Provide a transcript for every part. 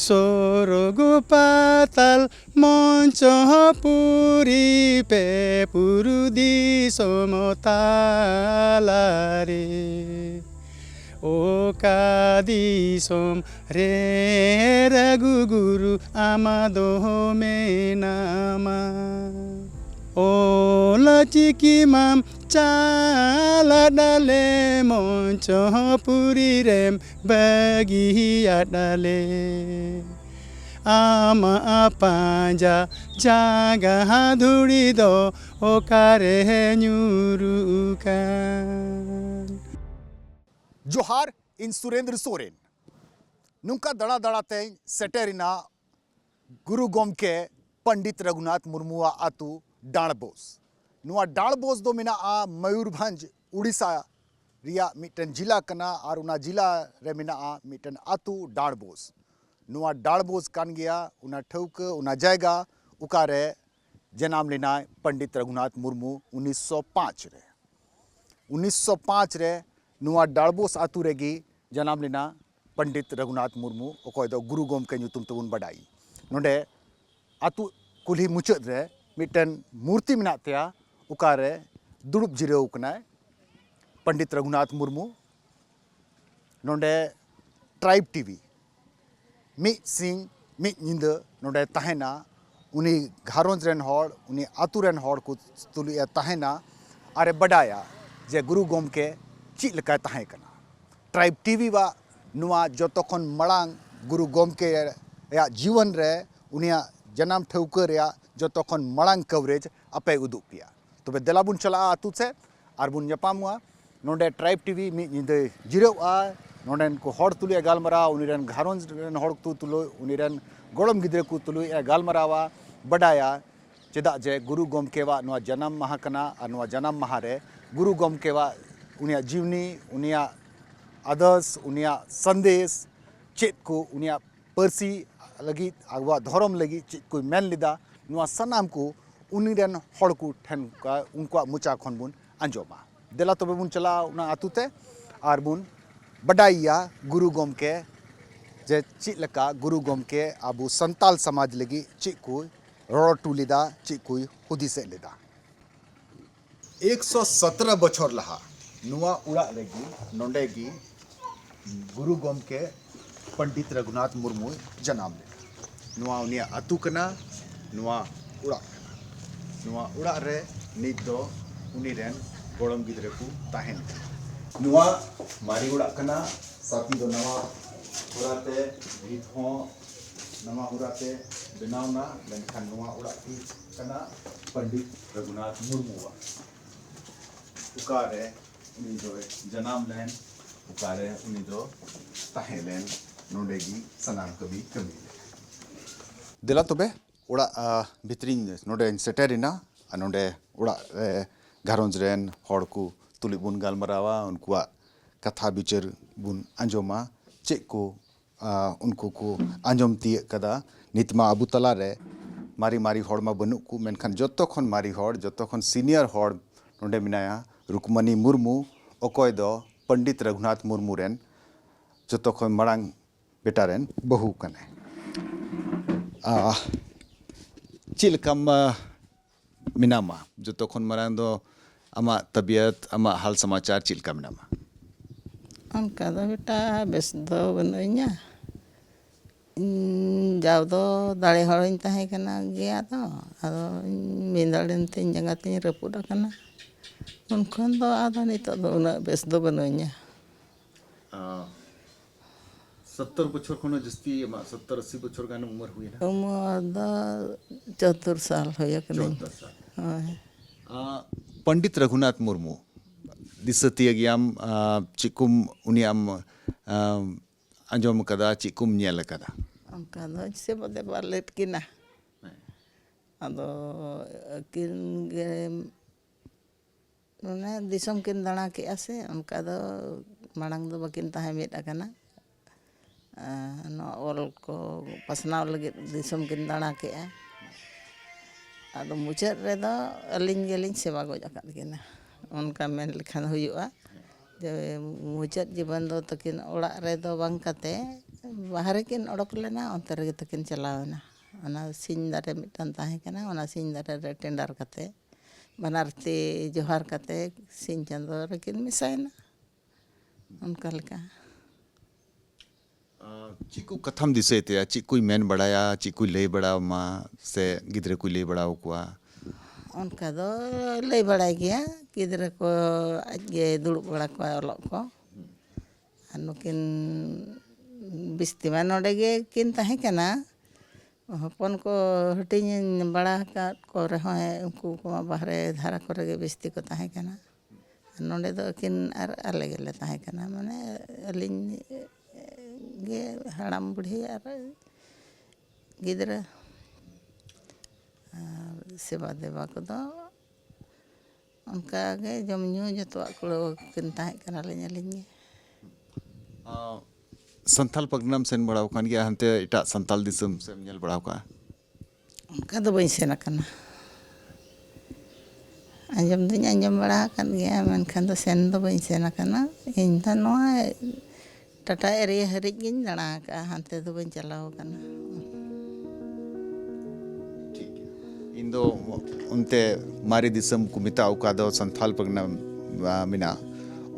স্বর্গ পাতাল মঞ্চ পুরিপে পুরুদি সমতালারে ও কাদিসম রে রঘু গুরু আমাদহ মেনামা ও লচিকি মাম চালা ডালে মঞ্চ পুরি রেম বাগিয়া ডালে আমা পাঞ্জা জাগা ধুড়ি দ ওকারে nyurukan. जोहार इन सुरेंद्र सोरेन नुका दड़ा दड़ा ते सेटेरिना गुरु गोमके पंडित रघुनाथ मुर्मुआ आतु डाणबोस नुआ डाणबोस दो मिना आ मयूरभंज उड़ीसा रिया मिटन जिला कना और उना जिला रे मिना आ मिटन आतु डाणबोस नुआ डाणबोस कान गया उना ठौक उना जायगा उकारे जनाम लेना पंडित रघुनाथ मुर्मू 1905 रे 1905 रे नुआ डाणबोस आतु रेगी जनाम लेना पंडित रघुनाथ मुर्मू अकोय दो गुरु गोमके ᱧᱩᱛᱩᱢ तबुन बडाई नोडे आतु कुल्ही मुचाद रे मिटन मूर्ति मेना तेया उकारे दुड़ुब जिराव कनाय पंडित रघुनाथ मुर्मू नोडे ट्राइब टीवी मी सिंह मी निंद नोडे तहेना उनी घारोंज रेन होड़ उनी आतु रेन होड़ को तुलिया तहेना आरे बडाया जे गुरु गोमके चीज लका तहे कना ट्राइब टीवी वा नुआ जतखन मड़ांग गुरु गोमके या जीवन रे उनिया जन्म ठौका रे जतखन मड़ांग कवरेज अपे उदुग पिया तबे देलाबुन चला आतु से आर बुन जपामुआ नोडे ट्राइब टीवी मी निंदे जिराव आ नोडेन को होड़ तुलिया गालमरा उनिरन घारोंज रेन होड़ को तुलो उनिरन गोड़म गिद्रे को तुलो या गालमरावा बडाया चेदा जे गुरु गोमकेवा नुआ जन्म माहा कना और नुआ जन्म माहा रे गुरु गोमकेवा उनिया जीवनी उनिया आदर्श उनिया संदेश चेत को उनिया पर्सी लगी आगवा धर्म लगी चेत को मेन लिदा नुआ सनाम को उनिरन होड़ को ठन का उनका मुचा खन बुन अंजोमा देला तबे बुन चला उना आतुते आर बुन बडाइया गुरु गोमके जे चेत लका गुरु गोमके आबु संताल समाज लगी चेत को रोटू लिदा चेत को हुदिसे लिदा 117 बछर लहा नुआ उड़ा लगी नोंडेगी गुरु गोमके पंडित रघुनाथ मुर्मू जनाम ले नुआ उनिया आतु कना नुआ उड़ा रे नित दो उनी रेन गोड़म गिद्रे को ताहेन नुआ मारी उड़ा कना साथी दो नवा उड़ाते भीत हो नवा उड़ाते बनावना मेनखान नुआ उड़ा की कना पंडित रघुनाथ मुर्मू उकारे उनी दो जनाम लेन उकारे उनी दो ताहेलेन नोडेगी सनाम कभी कमी दिला तबे उड़ा भितरी नोडे सेटेरिना नोडे उड़ा घारोंज रेन होड़ को तुली बुन गालमरावा उनकुआ कथा बिचार बुन अंजोमा चेक को उनको को अंजोम तिये कदा नितमा अबु तला रे मारी मारी होड़ मा बनु को मेनखान जत्तो खन मारी होड़ जत्तो खन सीनियर होड़ नोडे मिनाया रुक्मणी मुर्मू अकोय दो पंडित रघुनाथ मुर्मू रेन जत्तो खन मरांग बेटा रेन बहु कने चिलकम मिनामा जत्तो खन मरांग दो अमा तबियत अमा हाल समाचार चिलका मिनामा उनका दो बेटा बेस दो बनोइया जाव दो दाड़े हड़िन तहे कना गया तो आदो मिंदाड़न तिन जंगा तिन रपुड़ा कना उनखन दो आदो नितो दो उना बेस दो बनोइया 70 बछर खनो जस्ती 70-80 बछर गान उम्र हुई ना उम्र दो 74 साल होया कने 74 साल पंडित रघुनाथ मुर्मू दिसती अगियाम चिकुम उनियाम अंजोम कदा चिकुम ᱧᱮᱞ कदा उनका दो से बदे बालेट किना आदो किन गे नने दिसम किन दाना के आसे उनका दो मांग दो बकिन ताहे मिट अकना ऑल को पसनाव लगे दिसम किन दाना के आदो मुचाद रे दो अलिंग गेलिंग सेवा गो जाकत किना उनका मेन लिखान हुआ जब मुचाद जीवन दो तकिन ओड़ा रे दो बांग कते ᱵᱟᱦᱨᱮ ᱠᱤᱱ ᱚᱰᱚᱠ ᱞᱮᱱᱟ ᱚᱱᱛᱮ ᱨᱮᱜᱮ ᱛᱟᱹᱠᱤᱱ ᱪᱟᱞᱟᱣᱮᱱᱟ ᱚᱱᱟ ᱥᱤᱧ ᱫᱟᱨᱮ ᱢᱤᱫᱴᱟᱝ ᱛᱟᱦᱮᱸ ᱠᱟᱱᱟ ᱚᱱᱟ ᱥᱤᱧ ᱫᱟᱨᱮ ᱨᱮ ᱴᱮᱸᱰᱟᱨ ᱠᱟᱛᱮ ᱵᱟᱱᱟᱨ ᱛᱤ ᱡᱚᱦᱟᱨ ᱠᱟᱛᱮ ᱥᱤᱧ ᱪᱟᱸᱫᱳ ᱨᱮᱠᱤᱱ ᱢᱮᱥᱟᱭᱮᱱᱟ ᱚᱱᱠᱟ ᱞᱮᱠᱟ ᱪᱮᱫ ᱠᱚ ᱠᱟᱛᱷᱟᱢ ᱫᱤᱥᱟᱹᱭ ᱛᱟᱭᱟ ᱪᱮᱫ ᱠᱚᱭ ᱢᱮᱱ ᱵᱟᱲᱟᱭᱟ ᱪᱮᱫ ᱠᱚᱭ ᱞᱟᱹᱭ ᱵᱟᱲᱟᱣᱟᱢᱟ ᱥᱮ ᱜᱤᱫᱽᱨᱟᱹ ᱠᱚᱭ ᱞᱟᱹᱭ ᱵᱟᱲᱟᱣ ᱠᱚᱣᱟ ᱚᱱᱠᱟ ᱫᱚ ᱞᱟᱹᱭ ᱵᱟᱲᱟᱭ ᱜᱮᱭᱟ ᱜᱤᱫᱽᱨᱟᱹ ᱠᱚ ᱟᱡᱜᱮ ᱫᱩᱲᱩᱵ ᱵᱟᱲᱟ ᱠᱚᱣᱟ ᱚᱞᱚᱜ ᱠᱚ ᱟᱨ ᱱᱩᱠᱤᱱ ᱵᱤᱥᱛᱤ ᱢᱟ ᱱᱚᱰᱮ ᱜᱮᱠᱤᱱ ᱛᱟᱦᱮᱸ ᱠᱟᱱᱟ ᱦᱚᱯᱚᱱ ko ᱦᱟᱹᱴᱤᱧ ᱵᱟᱲᱟ ᱟᱠᱟᱫ ᱠᱚ ᱨᱮᱦᱚᱸ ᱩᱱᱠᱩ ᱠᱚᱢᱟ ᱵᱟᱦᱨᱮ ᱫᱷᱟᱨᱟ ᱠᱚᱨᱮ ᱜᱮ ᱵᱤᱥᱛᱤ ᱠᱚ ᱛᱟᱦᱮᱸ ᱠᱟᱱᱟ ᱱᱚᱰᱮ ᱫᱚ ᱟᱹᱠᱤᱱ ᱟᱨ ᱟᱞᱮ ᱜᱮᱞᱮ ᱛᱟᱦᱮᱸ ᱠᱟᱱᱟ ᱢᱟᱱᱮ ᱟᱹᱞᱤᱧ ᱜᱮ ᱦᱟᱲᱟᱢ ᱵᱩᱲᱦᱤ ᱟᱨ ᱜᱤᱫᱽᱨᱟᱹ ᱟᱨ ᱥᱮᱵᱟ ᱫᱮᱵᱟ ᱠᱚᱫᱚ ᱚᱱᱠᱟᱜᱮ ᱡᱚᱢ ᱧᱩ ᱡᱚᱛᱚᱣᱟᱜ ᱠᱩᱲᱟᱹᱣ ᱠᱤᱱ ᱛᱟᱦᱮᱸ ᱠᱟᱱᱟᱞᱤᱧ ᱟᱹᱞᱤᱧ ᱜᱮ ᱥᱟᱱᱛᱟᱞ ᱯᱟᱨᱜᱟᱱᱟᱢ ᱥᱮᱱ ᱵᱟᱲᱟᱣ ᱟᱠᱟᱱ ᱜᱮᱭᱟ ᱦᱟᱱᱛᱮ ᱮᱴᱟᱜ ᱥᱟᱱᱛᱟᱞ ᱫᱤᱥᱚᱢ ᱥᱮᱢ ᱧᱮᱞ ᱵᱟᱲᱟᱣ ᱠᱟᱜᱼᱟ ᱚᱱᱠᱟ ᱫᱚ ᱵᱟᱹᱧ ᱥᱮᱱ ᱟᱠᱟᱱᱟ ᱟᱸᱡᱚᱢ ᱫᱩᱧ ᱟᱸᱡᱚᱢ ᱵᱟᱲᱟ ᱟᱠᱟᱫ ᱜᱮᱭᱟ ᱢᱮᱱᱠᱷᱟᱱ ᱫᱚ ᱥᱮᱱ ᱫᱚ ᱵᱟᱹᱧ ᱥᱮᱱ ᱟᱠᱟᱱᱟ ᱤᱧ ᱫᱚ ᱱᱚᱣᱟ ᱴᱟᱴᱟ ᱮᱨᱤᱭᱟ ᱦᱟᱹᱨᱤᱡ ᱜᱤᱧ ᱫᱟᱬᱟ ᱟᱠᱟᱜᱼᱟ ᱦᱟᱱᱛᱮ ᱫᱚ ᱵᱟᱹᱧ ᱪᱟᱞᱟᱣ ᱟᱠᱟᱱᱟ ᱤᱧ ᱫᱚ ᱚᱱᱛᱮ ᱢᱟᱨᱮ ᱫᱤᱥᱚᱢ ᱠᱚ ᱢᱮᱛᱟᱜ ᱚᱠᱟ ᱫᱚ ᱥᱟᱱᱛᱟᱞ ᱯᱟᱨᱜᱟᱱᱟ ᱢᱮᱱᱟᱜᱼᱟ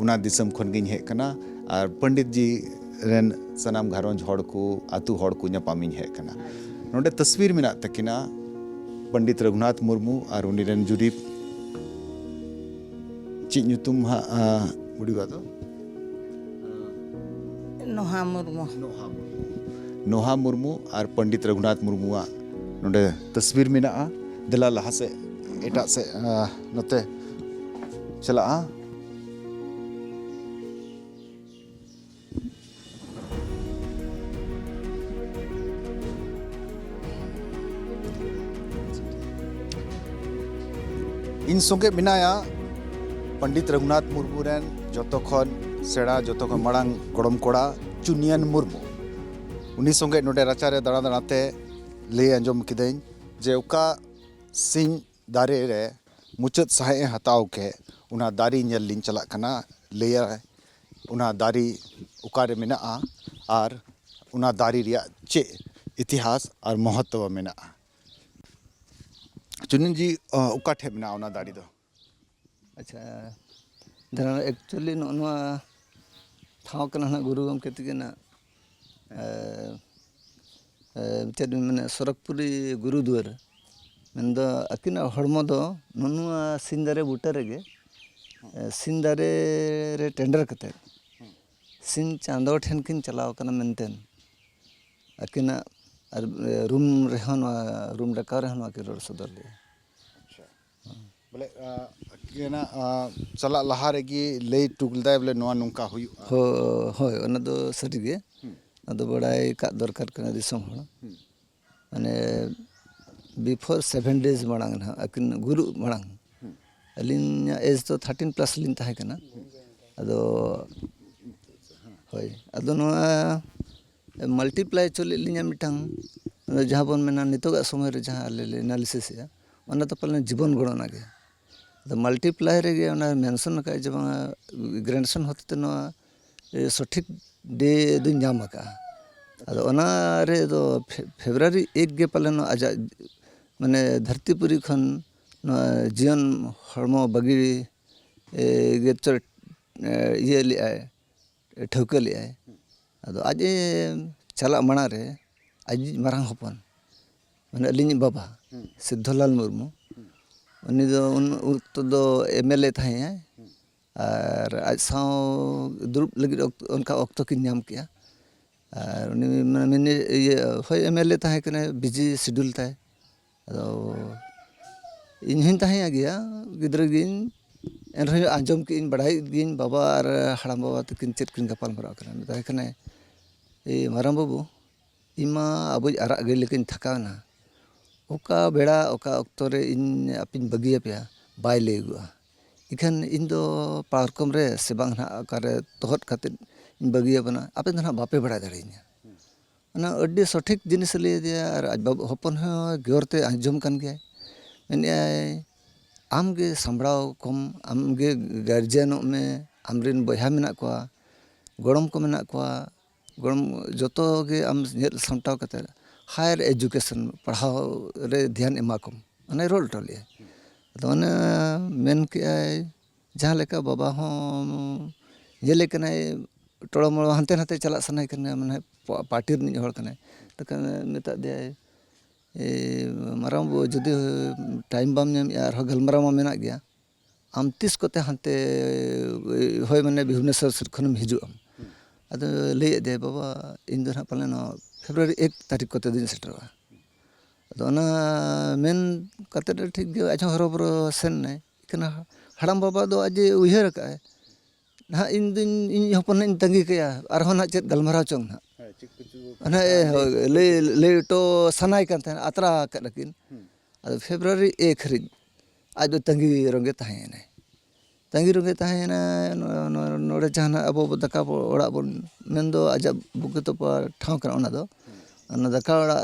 ᱚᱱᱟ ᱫᱤᱥᱚᱢ ᱠᱷᱚᱱ ᱜᱤᱧ ᱦᱮᱡ ᱟᱠᱟᱱᱟ ᱟᱨ ᱯᱚᱱᱰᱤᱛ ᱡᱤ ᱨᱮᱱ ᱥᱟᱱᱟᱢ ᱜᱷᱟᱨᱚᱸᱡᱽ ᱦᱚᱲ ko ᱟᱛᱳ ᱦᱚᱲ ko ᱧᱟᱯᱟᱢᱤᱧ ᱦᱮᱡ ᱟᱠᱟᱱᱟ ᱱᱚᱰᱮ ᱛᱟᱥᱵᱤᱨ ᱢᱮᱱᱟᱜ ᱛᱟᱹᱠᱤᱱᱟ ᱯᱚᱱᱰᱤᱛ ᱨᱚᱜᱷᱩᱱᱟᱛᱷ ᱢᱩᱨᱢᱩ ᱟᱨ ᱩᱱᱤ ᱨᱮᱱ ᱡᱩᱨᱤ ᱪᱮᱫ ᱧᱩᱛᱩᱢ ᱦᱟᱸᱜ ᱵᱩᱰᱤᱜᱚ ᱫᱚ ᱱᱚᱦᱟ ᱢᱩᱨᱢᱩ ᱱᱚᱦᱟ ᱢᱩᱨᱢᱩ ᱟᱨ ᱯᱚᱱᱰᱤᱛ ᱨᱚᱜᱷᱩᱱᱟᱛᱷ ᱢᱩᱨᱢᱩᱣᱟᱜ ᱱᱚᱰᱮ ᱛᱟᱥᱵᱤᱨ ᱢᱮᱱᱟᱜᱼᱟ ᱫᱮᱞᱟ ᱞᱟᱦᱟ ᱥᱮᱫ ᱮᱴᱟᱜ ᱥᱮᱫ ᱱᱚᱛᱮ ᱪᱟᱞᱟᱜᱼᱟ इन संगे मेनाया पंडित रघुनाथ मुर्मू रेन जोतो खन सेड़ा जोतो खन मांग गड़म कोड़ा चुनियन मुर्मू उनी संगे नोडे राचारे दाड़ा दाड़ाते लई आंजम किदें जे उका सिंह दारे रे मुचाद साहे हताव के उना दारी नेल लिन चलाक कना लैया उना दारी उकारे मेनाआ आर उना दारी रिया चे इतिहास और महत्व मेनाआ चुनिन जी उका ठे मेना उना दारी दो अच्छा धरा एक्चुअली नोआ ठाव कना ना गुरु गमके तिगेना चेद माने सरकपुरी गुरु दुआर मेनदो अकिना हड़मो दो नुनुआ सिंदारे बूटा रेगे सिंदारे रे टेंडर कते सिन चांदो ठेन किन चलाव कना मेनतेन अकिना रूम रेहन रूम रेका रेहन के रोड सदर ले बोले केना चला लहा रेगी लई टुगलदा बोले नोआ नुंका हुयु हो होय ओना दो सटीगे अदो बड़ाई का दरकार कना दिसम हण माने बिफोर 7 days मांग ना अकिन गुरु मांग अलिन एज तो 13 प्लस लिन ताहे कना अदो होय अदो नोआ मल्टीप्लाई चले लिया मिटांग जहां बन मेना नितोगा समय रे जहां ले एनालिसिस या ओना तो पले जीवन गणना के द मल्टीप्लाई रे गे ओना मेंशन का जे ग्रेजुएशन होते नो सठिक डे दु नाम का अद ओना रे दो फेब्रुआरी 1 गे पले नो आजा माने धरतीपुरी खन जीवन हरमो बगी गे चर ये ले आए ठौके ले आए अद आज चला मना रे आज मारंग हपन माने अलिनी बाबा सिद्धलाल मुर्मू उनी दो उन उक्त दो एमएलए थाहे और आज साव दुरुब लगी उनका ऑक्तो की नाम किया और उनी मैंने ये होय एमएलए थाहे कने बिजी शेड्यूल थाहे अदो इन हिन थाहे गया गिद्र गिन एन रहे आंजम की इन बढ़ाई गिन बाबा और हड़ाम बाबा तकिन चेत किन गपाल मरा कने ताहे कने ए माराम बाबू इमा अब आरा गे लेकिन थकाना ओका बेड़ा ओका ऑक्तो रे इन अपिन बगिया पे बाय लेगुआ इखन इन दो पार्कम रे से बांग ना अकारे तोहत खातिर इन बगिया बना आपे ना बापे बड़ा दड़िया ना अड्डी सठिक जिनिस ले दिया और आज बाबू हपन हो गरते आंजम कन गया मैंने आम गे संभड़ाव कम आम गे गार्जियन में आमरिन बया मेना को गड़म को मेना को ᱜᱚᱲᱚᱢ ᱡᱚᱛᱚ ᱜᱮ ᱟᱢ ᱧᱮᱞ ᱥᱟᱢᱴᱟᱣ ᱠᱟᱛᱮ ᱦᱟᱭᱟᱨ ᱮᱰᱩᱠᱮᱥᱚᱱ ᱯᱟᱲᱦᱟᱣ ᱨᱮ ᱫᱷᱮᱭᱟᱱ ᱮᱢᱟ ᱠᱚᱢ ᱚᱱᱮ ᱨᱚᱲ ᱦᱚᱴᱚ ᱞᱮᱜᱼᱟᱭ ᱟᱫᱚ ᱚᱱᱟ ᱢᱮᱱ ᱠᱮᱜᱼᱟᱭ ᱡᱟᱦᱟᱸ ᱞᱮᱠᱟ ᱵᱟᱵᱟ ᱦᱚᱸ ᱧᱮᱞᱮ ᱠᱟᱱᱟᱭ ᱴᱚᱲᱚᱢᱚᱲᱚ ᱦᱟᱱᱛᱮ ᱱᱟᱛᱮ ᱪᱟᱞᱟᱜ ᱥᱟᱱᱟᱭ ᱠᱟᱱᱟ ᱢᱟᱱᱮ ᱯᱟর্টি ᱨᱤᱱᱤᱡ ᱦᱚᱲ ᱠᱟᱱᱟᱭ ᱛᱚᱠᱷᱚᱱ ᱢᱮᱛᱟᱫ ᱫᱮᱭᱟᱭ ᱢᱟᱨᱟᱝ ᱵᱟᱹᱵᱩ ᱡᱩᱫᱤ ᱴᱟᱭᱤᱢ ᱵᱟᱢ ᱧᱟᱢᱮᱜᱼᱟ ᱟᱨᱦᱚᱸ ᱜᱟᱞᱢᱟᱨᱟᱣ ᱢᱟ ᱢᱮᱱᱟᱜ ᱜᱮᱭᱟ ᱟᱢ ᱛᱤᱥ ᱠᱚᱛᱮ ᱦᱟᱱᱛᱮ ᱦᱳᱭ ᱢᱟᱱᱮ ᱵᱷᱩᱵᱽᱱᱮᱥᱥᱚᱨ ᱥᱮᱫ ᱠᱷᱚᱱᱮᱢ ᱦᱤᱡᱩᱜ ᱟᱢ ᱟᱫᱚ ᱞᱟᱹᱭᱮᱫ ᱫᱮᱭᱟᱭ ᱵᱟᱵᱟ ᱤᱧ ᱫᱚ ᱱᱟᱦᱟᱜ ᱯᱟᱞᱮᱱ ᱯᱷᱮᱵᱨᱩᱣᱟᱨᱤ 1 ᱛᱟᱹᱨᱤᱠᱷ ᱠᱚᱛᱮ ᱫᱚᱧ ᱥᱮᱴᱮᱨᱚᱜᱼᱟ ᱟᱫᱚ ᱚᱱᱟ ᱢᱮᱱ ᱠᱟᱛᱮᱫ ᱴᱷᱤᱠ ᱜᱮ ᱟᱡ ᱦᱚᱸ ᱦᱚᱨᱚᱵᱚᱨᱚ ᱥᱮᱱ ᱱᱟᱭ ᱠᱟᱱᱟ ᱦᱟᱲᱟᱢ ᱵᱟᱵᱟ ᱫᱚ ᱟᱡ ᱩᱭᱦᱟᱹᱨ ᱟᱠᱟᱜᱼᱟᱭ ᱱᱟᱦᱟᱜ ᱤᱧ ᱦᱚᱯᱚᱱ ᱤᱧ ᱛᱟᱺᱜᱤ ᱠᱟᱭᱟ ᱟᱨᱦᱚᱸ ᱱᱟᱦᱟᱜ ᱪᱮᱫ ᱜᱟᱞᱢᱟᱨᱟᱣ ᱪᱚᱝ ᱱᱟᱦᱟᱜ ᱚᱱᱟ ᱞᱟᱹᱭ ᱦᱚᱴᱚ ᱥᱟᱱᱟᱭ ᱠᱟᱱ ᱛᱟᱦᱮᱱᱟ ᱟᱛᱨᱟ ᱟᱠᱟᱫ ᱟᱹᱠᱤᱱ ᱟᱫᱚ ᱯᱷᱮᱵᱨᱩᱣᱟᱨᱤ 1 ᱦᱟᱹᱨᱤᱡ ᱟᱡ ᱫᱚ ᱛᱟᱺᱜᱤ ᱨᱚᱸᱜᱮ ᱛᱟᱦᱮᱸᱭᱮᱱᱟᱭ ᱛᱟᱺᱜᱤ ᱨᱚᱸᱜᱮ ᱛᱟᱦᱮᱸᱭᱮᱱᱟ ᱱᱚᱰᱮ ᱡᱟᱦᱟᱱᱟᱜ ᱟᱵᱚ ᱫᱟᱠᱟ ᱚᱲᱟᱜ ᱵᱚᱱ ᱢᱮᱱᱫᱚ ᱟᱡᱟᱜ ᱵᱩᱠᱟᱹ ᱛᱚᱯᱟ ᱴᱷᱟᱶ ᱠᱟᱱᱟ ᱚᱱᱟ ᱫᱚ ᱚᱱᱟ ᱫᱟᱠᱟ ᱚᱲᱟᱜ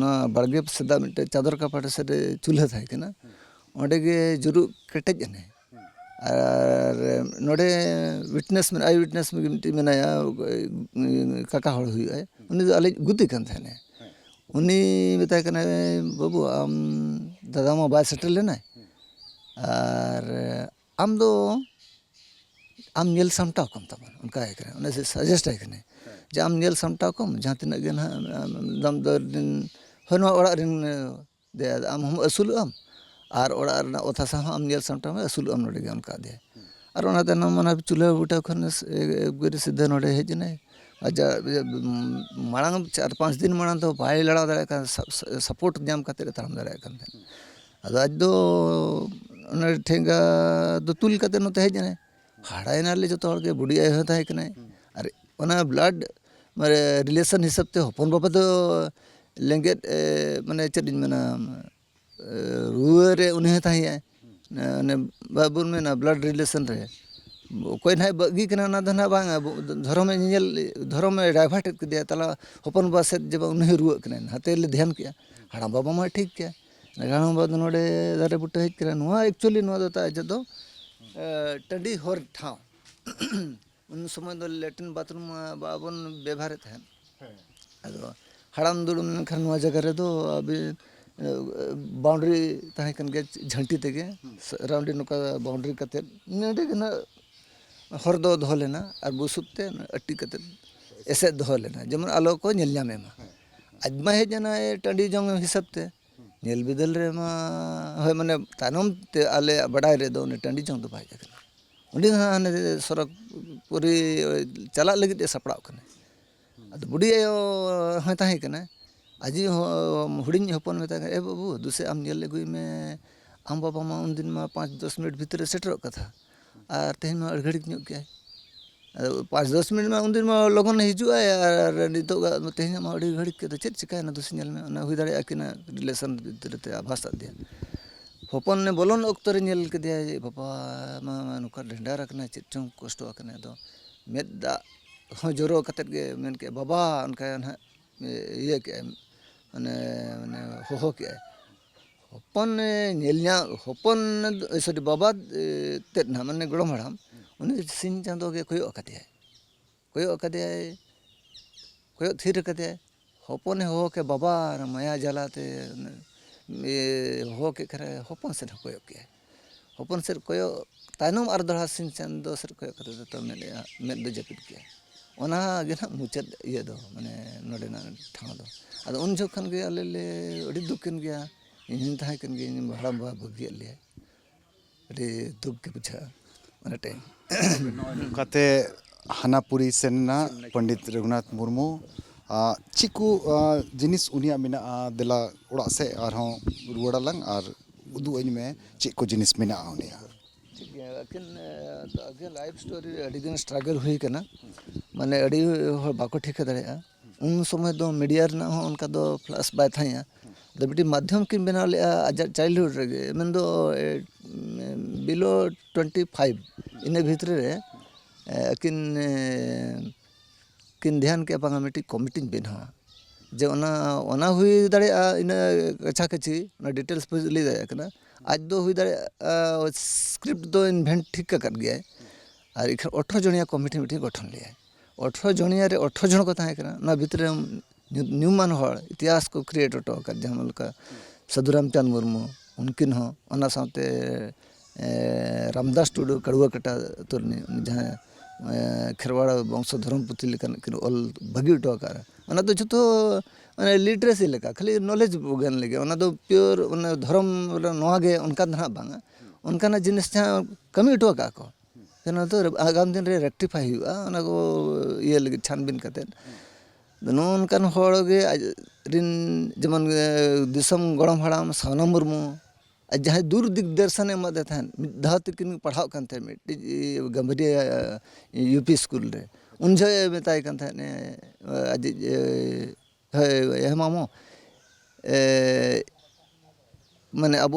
ᱱᱚᱣᱟ ᱵᱟᱲᱜᱮ ᱥᱮᱫᱟᱜ ᱢᱤᱫᱴᱮᱱ ᱪᱟᱫᱚᱨ ᱠᱟᱯᱟᱴ ᱥᱮᱫ ᱪᱩᱞᱦᱟᱹ ᱛᱟᱦᱮᱸ ᱠᱟᱱᱟ ᱚᱸᱰᱮ ᱜᱮ ᱡᱩᱨᱩᱜ ᱠᱮᱴᱮᱡ ᱮᱱᱟᱭ ᱟᱨ ᱱᱚᱰᱮ ᱟᱭ ᱩᱭᱤᱴᱱᱮᱥ ᱢᱤᱫᱴᱤᱡ ᱢᱮᱱᱟᱭᱟ ᱠᱟᱠᱟ ᱦᱚᱲ ᱦᱩᱭᱩᱜᱼᱟᱭ ᱩᱱᱤ ᱫᱚ ᱟᱞᱮ ᱜᱩᱛᱤ ᱠᱟᱱ ᱛᱟᱦᱮᱱᱟᱭ ᱩᱱᱤ ᱢᱮᱛᱟᱭ ᱠᱟᱱᱟᱭ ᱵᱟᱹᱵᱩ ᱟᱢ ᱫᱟᱫᱟ ᱢᱟ ᱵᱟᱭ ᱥᱮᱴᱮᱨ ᱞᱮᱱᱟᱭ ᱟᱨ ᱟᱢ ᱫᱚ ᱟᱢ ᱧᱮᱞ ᱥᱟᱢᱴᱟᱣ ᱠᱚᱢ ᱛᱟᱵᱚᱱ ᱚᱱᱠᱟᱭ ᱠᱟᱱᱟ ᱚᱱᱟ ᱥᱟᱡᱮᱥᱴ ᱟᱭ ᱠᱟᱱᱟᱭ ᱡᱮ ᱟᱢ ᱧᱮᱞ ᱥᱟᱢᱴᱟᱣ ᱠᱚᱢ ᱡᱟᱦᱟᱸ ᱛᱤᱱᱟᱹᱜ ᱜᱮ ᱱᱟᱦᱟᱜ ᱫᱟᱢ ᱫᱚᱨ ᱦᱳᱭ ᱱᱚᱣᱟ ᱚᱲᱟᱜ ᱨᱮᱱ ᱟᱢ ᱦᱚᱸᱢ ᱟᱹᱥᱩᱞᱚᱜ ᱟᱢ ᱟᱨ ᱚᱲᱟᱜ ᱨᱮᱱᱟᱜ ᱚᱛ ᱦᱟᱥᱟ ᱦᱚᱸ ᱟᱢ ᱧᱮᱞ ᱥᱟᱢᱴᱟᱣ ᱢᱮ ᱟᱹᱥᱩᱞᱚᱜ ᱟᱢ ᱱᱚᱰᱮ ᱜᱮ ᱚᱱᱠᱟ ᱟᱫᱮᱭᱟᱭ ᱟᱨ ᱚᱱᱟ ᱛᱟᱭᱱᱚᱢ ᱚᱱᱟ ᱪᱩᱞᱦᱟᱹ ᱵᱩᱴᱟᱹ ᱠᱷᱚᱱ ᱮᱠᱵᱟᱨᱮ ᱥᱤᱫᱷᱟᱹ ᱱᱚᱰᱮ ᱦᱮᱡ ᱮᱱᱟᱭ ᱟᱡᱟᱜ ᱢᱟᱲᱟᱝ 4-5 ᱫᱤᱱ ᱢᱟᱲᱟᱝ ᱫᱚ ᱵᱟᱭ ᱞᱟᱲᱟᱣ ᱫᱟᱲᱮᱭᱟᱜ ᱠᱟᱱ ᱥᱟᱯᱳর্ᱴ ᱧᱟᱢ ᱠᱟᱛᱮᱫ ᱮ ᱛᱟᱲᱟᱢ ᱫᱟᱲᱮᱭᱟᱜ ᱠᱟᱱ ᱛᱟᱦᱮᱸᱫ ᱟᱫᱚ ᱟᱡ ᱫᱚ ᱚᱱᱟ ᱴᱷᱮᱸᱜᱟ ᱫᱚ ᱛᱩᱞ ᱠᱟᱛᱮᱫ ᱱᱚᱛᱮ ᱦᱮᱡ ᱮᱱᱟᱭ ᱦᱟᱲᱟᱭᱮᱱᱟᱞᱮ ᱡᱚᱛᱚ ᱦᱚᱲ ᱜᱮ ᱵᱩᱰᱷᱤ ᱟᱭᱳ ᱦᱚᱸ ᱛᱟᱦᱮᱸ ᱠᱟᱱᱟᱭ ᱟᱨ ᱚᱱᱟ ᱵᱞᱟᱰ ᱢᱟᱱᱮ ᱨᱤᱞᱮᱥᱚᱱ ᱦᱤᱥᱟᱹᱵ ᱛᱮ ᱦᱚᱯᱚᱱ ᱵᱟᱵᱟ ᱫᱚ ᱞᱮᱸᱜᱮᱫ ᱢᱟᱱᱮ ᱪᱮᱫ ᱤᱧ ᱢᱮᱱᱟ ᱨᱩᱣᱟᱹ ᱨᱮ ᱩᱱᱤ ᱦᱚᱸ ᱛᱟᱦᱮᱸᱭᱟᱭ ᱚᱱᱮ ᱵᱟᱵᱚᱱ ᱢᱮᱱᱟ ᱵᱞᱟᱰ ᱨᱤᱞᱮᱥᱚᱱ ᱨᱮ ᱚᱠᱚᱭ ᱱᱟᱦᱟᱜ ᱵᱟᱹᱜᱤ ᱠᱟᱱᱟ ᱚᱱᱟ ᱫᱚ ᱱᱟᱦᱟᱜ ᱵᱟᱝᱟ ᱫᱷᱚᱨᱚᱢᱮ ᱧᱮᱧᱮᱞ ᱫᱷᱚᱨᱚᱢᱮ ᱰᱟᱭᱵᱷᱟᱨᱴ ᱠᱮᱫᱮᱭᱟ ᱛᱟᱞᱟ ᱦᱚᱯᱚᱱ ᱵᱟ ᱥᱮᱫ ᱡᱮ ᱩᱱᱤ ᱦᱚᱸ ᱨᱩᱣᱟᱹᱜ ᱠᱟᱱᱟᱭ ᱦᱟᱛᱮ ᱞᱮ ᱫᱷᱮᱭᱟᱱ ᱠᱮᱜᱼᱟ ᱦᱟᱲᱟᱢ ᱵᱟᱵᱟ ᱢᱟ ᱴᱷᱤᱠ ᱜᱮᱭᱟ ᱦᱟᱲᱟᱢ ᱵᱟᱵᱟ ᱫᱚ ᱱᱚᱰᱮ ᱫᱟᱨᱮ ᱵᱩᱴᱟᱹ ᱦᱮᱡ ᱠᱟᱱᱟ ᱱᱚᱣᱟ ᱮᱠᱪᱩᱭᱮᱞᱤ ᱱᱚᱣᱟ ᱫᱚ ᱟᱡ ᱫᱚ ᱴᱟᱺᱰᱤ ᱦᱚᱨ ᱴᱷᱟᱶ ᱩᱱ ᱥᱚᱢᱚᱭ ᱫᱚ ᱞᱮᱴᱨᱤᱱ ᱵᱟᱛᱷᱨᱩᱢ ᱵᱟᱵᱚᱱ ᱵᱮᱵᱚᱦᱟᱨᱮᱫ ᱛᱟᱦᱮᱸᱫ ᱟᱫᱚ ᱦᱟᱲᱟᱢ ᱫᱩᱲᱩᱵ ᱞᱮᱱᱠᱷᱟᱱ ᱱᱚᱣᱟ ᱡᱟᱭᱜᱟ ᱨᱮᱫᱚ ᱵᱟᱣᱩᱱᱰᱟᱨᱤ ᱛᱟᱦᱮᱸ ᱠᱟᱱ ᱜᱮᱭᱟ ᱡᱷᱟᱹᱱᱴᱤ ᱛᱮᱜᱮ ᱨᱟᱣᱩᱱᱰᱤ ᱱᱚᱝᱠᱟ ᱵᱟᱣᱩᱱᱰᱟᱨᱤ ᱠᱟᱛᱮᱫ ᱱᱚᱰᱮ ᱜᱮ ᱱᱟᱜ ᱦᱚᱨ ᱫᱚ ᱫᱚᱦᱚ ᱞᱮᱱᱟ ᱟᱨ ᱵᱩᱥᱩᱵ te ᱟᱹᱴᱤ ᱠᱟᱛᱮᱫ ᱮᱥᱮᱫ ᱫᱚᱦᱚ ᱞᱮᱱᱟ ᱡᱮᱢᱚᱱ ᱟᱞᱚ ko ᱧᱮᱞ ᱧᱟᱢᱮ ᱢᱟ ᱟᱡ ᱢᱟ ᱦᱮᱡ ᱮᱱᱟᱭ ᱴᱟᱺᱰᱤ ᱡᱚᱝ ᱦᱤᱥᱟᱹᱵ te ᱧᱮᱞ ᱵᱤᱫᱟᱹᱞ ᱨᱮᱢᱟ ᱦᱳᱭ ᱢᱟᱱᱮ ᱛᱟᱭᱱᱚᱢ te ᱟᱞᱮᱭᱟᱜ ᱵᱟᱰᱟᱭ ᱨᱮᱫᱚ ᱩᱱᱤ ᱴᱟᱺᱰᱤ ᱡᱚᱝ ᱫᱚ ᱵᱟᱭ ᱦᱮᱡ ᱟᱠᱟᱱᱟ ᱩᱱᱤ ᱦᱚᱸ ᱦᱟᱱᱮ ᱥᱚᱨᱚᱜᱽ ᱯᱩᱨᱤ ᱪᱟᱞᱟᱜ ᱞᱟᱹᱜᱤᱫ ᱮ ᱥᱟᱯᱲᱟᱜ ᱠᱟᱱᱟ ᱟᱫᱚ ᱵᱩᱰᱷᱤ ᱟᱭᱳ ᱦᱚᱸᱭ ᱛᱟᱦᱮᱸ ᱠᱟᱱᱟ ᱟᱡᱤ ᱦᱚᱸ ᱦᱩᱰᱤᱧ ᱦᱚᱯᱚᱱ ᱢᱮᱛᱟᱭ ᱠᱟᱱᱟ ᱵᱟᱹᱵᱩ ᱫᱩᱥᱮ ᱟᱢ ᱧᱮᱞ ᱟᱹᱜᱩᱭ ᱢᱮ ᱟᱢ ᱵᱟᱵᱟ ᱢᱟ ᱩᱱᱫᱤᱱ ᱢᱟ 5-10 ᱢᱤᱱᱤᱴ ᱵᱷᱤᱛᱨᱤ ᱨᱮ ᱥᱮᱴᱮᱨᱚᱜ ᱠᱟᱛᱷᱟ ᱟᱨ ᱛᱮᱦᱮᱧ ᱢᱟ ᱟᱹᱰᱤ ᱜᱷᱟᱹᱲᱤᱡ ᱧᱚᱜ ᱠᱮᱜᱼᱟᱭ ᱟᱫᱚ 5-10 ᱢᱤᱱᱤᱴ ᱢᱟ ᱩᱱᱫᱤᱱ ᱢᱟ ᱞᱚᱜᱚᱱ ᱦᱤᱡᱩᱜ ᱟᱭ ᱟᱨ ᱱᱤᱛᱚᱜ ᱛᱮᱦᱮᱧ ᱢᱟ ᱟᱹᱰᱤ ᱜᱷᱟᱹᱲᱤᱡ ᱠᱮᱫᱟ ᱪᱮᱫ ᱪᱤᱠᱟᱹᱭᱮᱱᱟ ᱫᱩᱥᱮ ᱧᱮᱞ ᱢᱮ ᱚᱱᱟ ᱦᱩᱭ ᱫᱟᱲᱮᱭᱟᱜᱼᱟ ᱟᱹᱠᱤᱱᱟᱜ ᱨᱤᱞᱮᱥᱚᱱ ᱵᱷᱤᱛᱨᱤ ᱛᱮ ᱟᱵᱷᱟᱥ ᱟᱫᱮᱭᱟ ᱦᱚᱯᱚᱱ ᱵᱚᱞᱚᱱ ᱚᱠᱛᱚ ᱨᱮ ᱧᱮᱞ ᱠᱮᱫᱮᱭᱟ ᱡᱮ ᱵᱟᱵᱟ ᱢᱟ ᱱᱚᱝᱠᱟ ᱰᱮᱸᱰᱟᱨ ᱟᱠᱟᱱᱟ ᱪᱮᱫ ᱪᱚᱝ ᱠᱚᱥᱴᱚ ᱟᱠᱟᱱᱟ ᱟᱫᱚ ᱢᱮᱫ ᱫᱟᱜ ᱦᱚᱸ ᱡᱚᱨᱚ ᱠᱟᱛᱮᱫ ᱜᱮ ᱢᱮᱱ ᱠᱮᱜᱼᱟ ᱵᱟᱵᱟ ᱚᱱᱠᱟ ᱱᱟᱦᱟᱜ ᱤᱭᱟᱹ ᱠᱮᱜᱼᱟᱭ ᱢᱟᱱᱮ ᱦᱚᱦᱚ ᱠᱮᱜᱼᱟᱭ ᱦᱚᱯᱚᱱ ᱧᱮᱞ ᱧᱟᱢ ᱦᱚᱯᱚᱱ ᱥᱚᱨᱤ ᱵᱟᱵᱟ ᱛᱮᱫ ᱱᱟᱦᱟᱜ ᱢᱟᱱᱮ ᱜᱚᱲᱚᱢ ᱦᱟᱲᱟᱢ ᱩᱱᱤ ᱥᱤᱧ ᱪᱟᱸᱫᱳ ᱜᱮ ᱠᱚᱭᱚᱜ ᱟᱠᱟᱫᱮᱭᱟᱭ ᱠᱚᱭᱚᱜ ᱛᱷᱤᱨ ᱟᱠᱟᱫᱮᱭᱟᱭ ᱦᱚᱯᱚᱱᱮ ᱦᱚᱦᱚ ᱠᱮᱜᱼᱟ ᱵᱟᱵᱟ ᱢᱟᱭᱟ ᱡᱟᱞᱟᱛᱮ ᱦᱚᱦᱚ ᱠᱮᱫ ᱠᱷᱟᱱ ᱦᱚᱯᱚᱱ ᱥᱮᱫ ᱦᱚᱸ ᱠᱚᱭᱚᱜ ᱠᱮᱜᱼᱟᱭ ᱦᱚᱯᱚᱱ ᱥᱮᱫ ᱠᱚᱭᱚᱜ ᱛᱟᱭᱱᱚᱢ ᱟᱨ ᱫᱚᱲᱦᱟ ᱥᱤᱧ ᱪᱟᱸᱫᱳ ᱥᱮᱫ ᱠᱚᱭᱚᱜ ᱠᱟᱛᱮᱫ ᱡᱚᱛᱚ ᱢᱮᱫ ᱫᱚ ᱡᱟᱹᱯᱤᱫ ᱠᱮᱜᱼᱟᱭ ᱚᱱᱟ ᱜᱮ ᱱᱟᱦᱟᱜ ᱢᱩᱪᱟᱹᱫ ᱤᱭᱟᱹ ᱫᱚ ᱢᱟᱱᱮ ᱱᱚᱰᱮᱱᱟᱜ ᱴᱷᱟᱶ ᱫᱚ ᱟᱫᱚ ᱩᱱ ᱡᱚᱠᱷᱚᱱ ᱜᱮ ᱟᱞᱮ ᱞᱮ ᱟᱹᱰᱤ ᱫᱩᱠᱮᱱ ᱜᱮᱭᱟ ᱤᱧ ᱦᱚᱧ ᱛᱟᱦᱮᱸ ᱠᱟᱱ ᱜᱮᱭᱟ ᱤᱧ ᱦᱟᱲᱟᱢ ᱵᱟ ᱵᱟᱹᱜᱤᱭᱟᱫ ᱞᱮᱭᱟ ᱟᱹᱰᱤ ᱫᱩᱠ ᱜᱮ ᱵᱩᱡᱷᱟᱹᱜᱼᱟ ᱚᱱᱟ ᱴᱟᱭᱤᱢ ᱱᱚᱝᱠᱟᱛᱮ ᱦᱟᱱᱟᱯᱩᱨᱤ ᱥᱮᱱ ᱮᱱᱟ ᱯᱚᱱᱰᱤᱛ ᱨᱚᱜᱷᱩᱱᱟᱛᱷ ᱢᱩᱨᱢᱩ ᱪᱮᱫ ᱠᱚ ᱡᱤᱱᱤᱥ ᱩᱱᱤᱭᱟᱜ ᱢᱮᱱᱟᱜᱼᱟ ᱫᱮᱞᱟ ᱚᱲᱟᱜ ᱥᱮᱫ ᱟᱨᱦᱚᱸ ᱨᱩᱣᱟᱹᱲᱟᱞᱟᱝ ᱟᱨ ᱩᱫᱩᱜ ᱟᱹᱧ ᱢᱮ ᱪᱮᱫ ᱠᱚ ᱡᱤᱱᱤᱥ ᱢᱮᱱᱟᱜᱼᱟ ᱩᱱᱤᱭᱟᱜ ᱴᱷᱤᱠ ᱜᱮᱭᱟ ᱟᱹᱠᱤᱱ ᱞᱟᱭᱤᱯᱷ ᱥᱴᱳᱨᱤ ᱨᱮ ᱟᱹᱰᱤ ᱫᱤᱱ ᱥᱴᱨᱟᱜᱚᱞ ᱦᱩᱭ ᱠᱟᱱᱟ ᱢᱟᱱᱮ ᱟᱹᱰᱤ ᱦᱚᱲ ᱵᱟᱠᱚ ᱴᱷᱤᱠᱟᱹ ᱫᱟᱲᱮᱭᱟᱜᱼᱟ ᱩᱱ ᱥᱚᱢᱚᱭ ᱫᱚ ᱢᱤᱰᱤᱭᱟ ᱨᱮᱱᱟᱜ ᱦᱚᱸ ᱚᱱᱠᱟ ᱫᱚ ᱯᱷᱞᱟᱥ ᱵᱟᱭ ᱛᱟᱦᱮᱸᱜᱼᱟ ᱟᱫᱚ ᱢᱤᱫᱴᱤᱡ ᱢᱟᱫᱽᱫᱷᱚᱢ ᱠᱤᱱ ᱵᱮᱱᱟᱣ ᱞᱮᱜᱼᱟ ᱟᱡᱟᱜ ᱪᱟᱭᱤᱞᱰᱦᱩᱰ ᱨᱮᱜᱮ ᱢᱮᱱᱫᱚ ᱵᱤᱞᱳ 25 ᱤᱱᱟᱹ ᱵᱷᱤᱛᱨᱤ ᱨᱮ ᱟᱹᱠᱤᱱ ᱠᱤᱱ ᱫᱷᱮᱭᱟᱱ ᱠᱮᱜᱼᱟ ᱵᱟᱝᱟ ᱢᱤᱫᱴᱤᱡ ᱠᱚᱢᱤᱴᱤᱧ ᱵᱮᱱᱟᱣᱟ ᱡᱮ ᱚᱱᱟ ᱦᱩᱭ ᱫᱟᱲᱮᱭᱟᱜᱼᱟ ᱤᱱᱟᱹ ᱠᱟᱪᱷᱟ ᱠᱟᱪᱷᱤ ᱚᱱᱟ ᱰᱤᱴᱮᱞᱥ ᱞᱟᱹᱭ ᱫᱟᱲᱮᱭᱟᱜ ᱠᱟᱱᱟ ᱟᱡ ᱫᱚ ᱦᱩᱭ ᱫᱟᱲᱮᱭᱟᱜᱼᱟ ᱥᱠᱨᱤᱯᱴ ᱫᱚ ᱤᱱᱵᱷᱮᱱᱴ ᱴᱷᱤᱠ ᱟᱠᱟᱫ ᱜᱮᱭᱟᱭ ᱟᱨ 18 ᱡᱚᱱᱤᱭᱟ ᱠᱚᱢᱤᱴᱤ ᱢᱤᱫᱴᱤᱡ ᱜᱚᱴᱷᱚᱱ ᱞᱮᱜᱼᱟᱭ 18 जनिया रे 18 जन को ताहे कना ना भितर न्यूमान हड़ इतिहास को क्रिएट होटो कर जहाँ लका साधुराम चंद मुर्मू उनकिन हो ओना साथे रामदास टुडू कड़ुआ कटा तुरनी जहाँ खेरवाड़ा वंश धर्म पुथी लेकिन ऑल भागी उठो कर ओना तो जतो माने लिटरेसी लेका खाली नॉलेज बोगन लगे ओना तो प्योर ओना धर्म नोआ गे उनका ना बांगा उनका जिनिस जहाँ कमी उठो का को केना तो आगाम दिन रे रेक्टिफाई हुआ ओना को ये लगे छानबीन कते नोनकान हड़ गे रिन जेमन दिसम गड़म हड़ाम सावना मुर्मू जहाँ दूर दिग्दर्शन एमदे थान धाव तकिन पढ़ाव कान थे मिट्टी गंभीरिया यूपी स्कूल रे उन जो मेताय कान थे ने आज हे मामो माने अब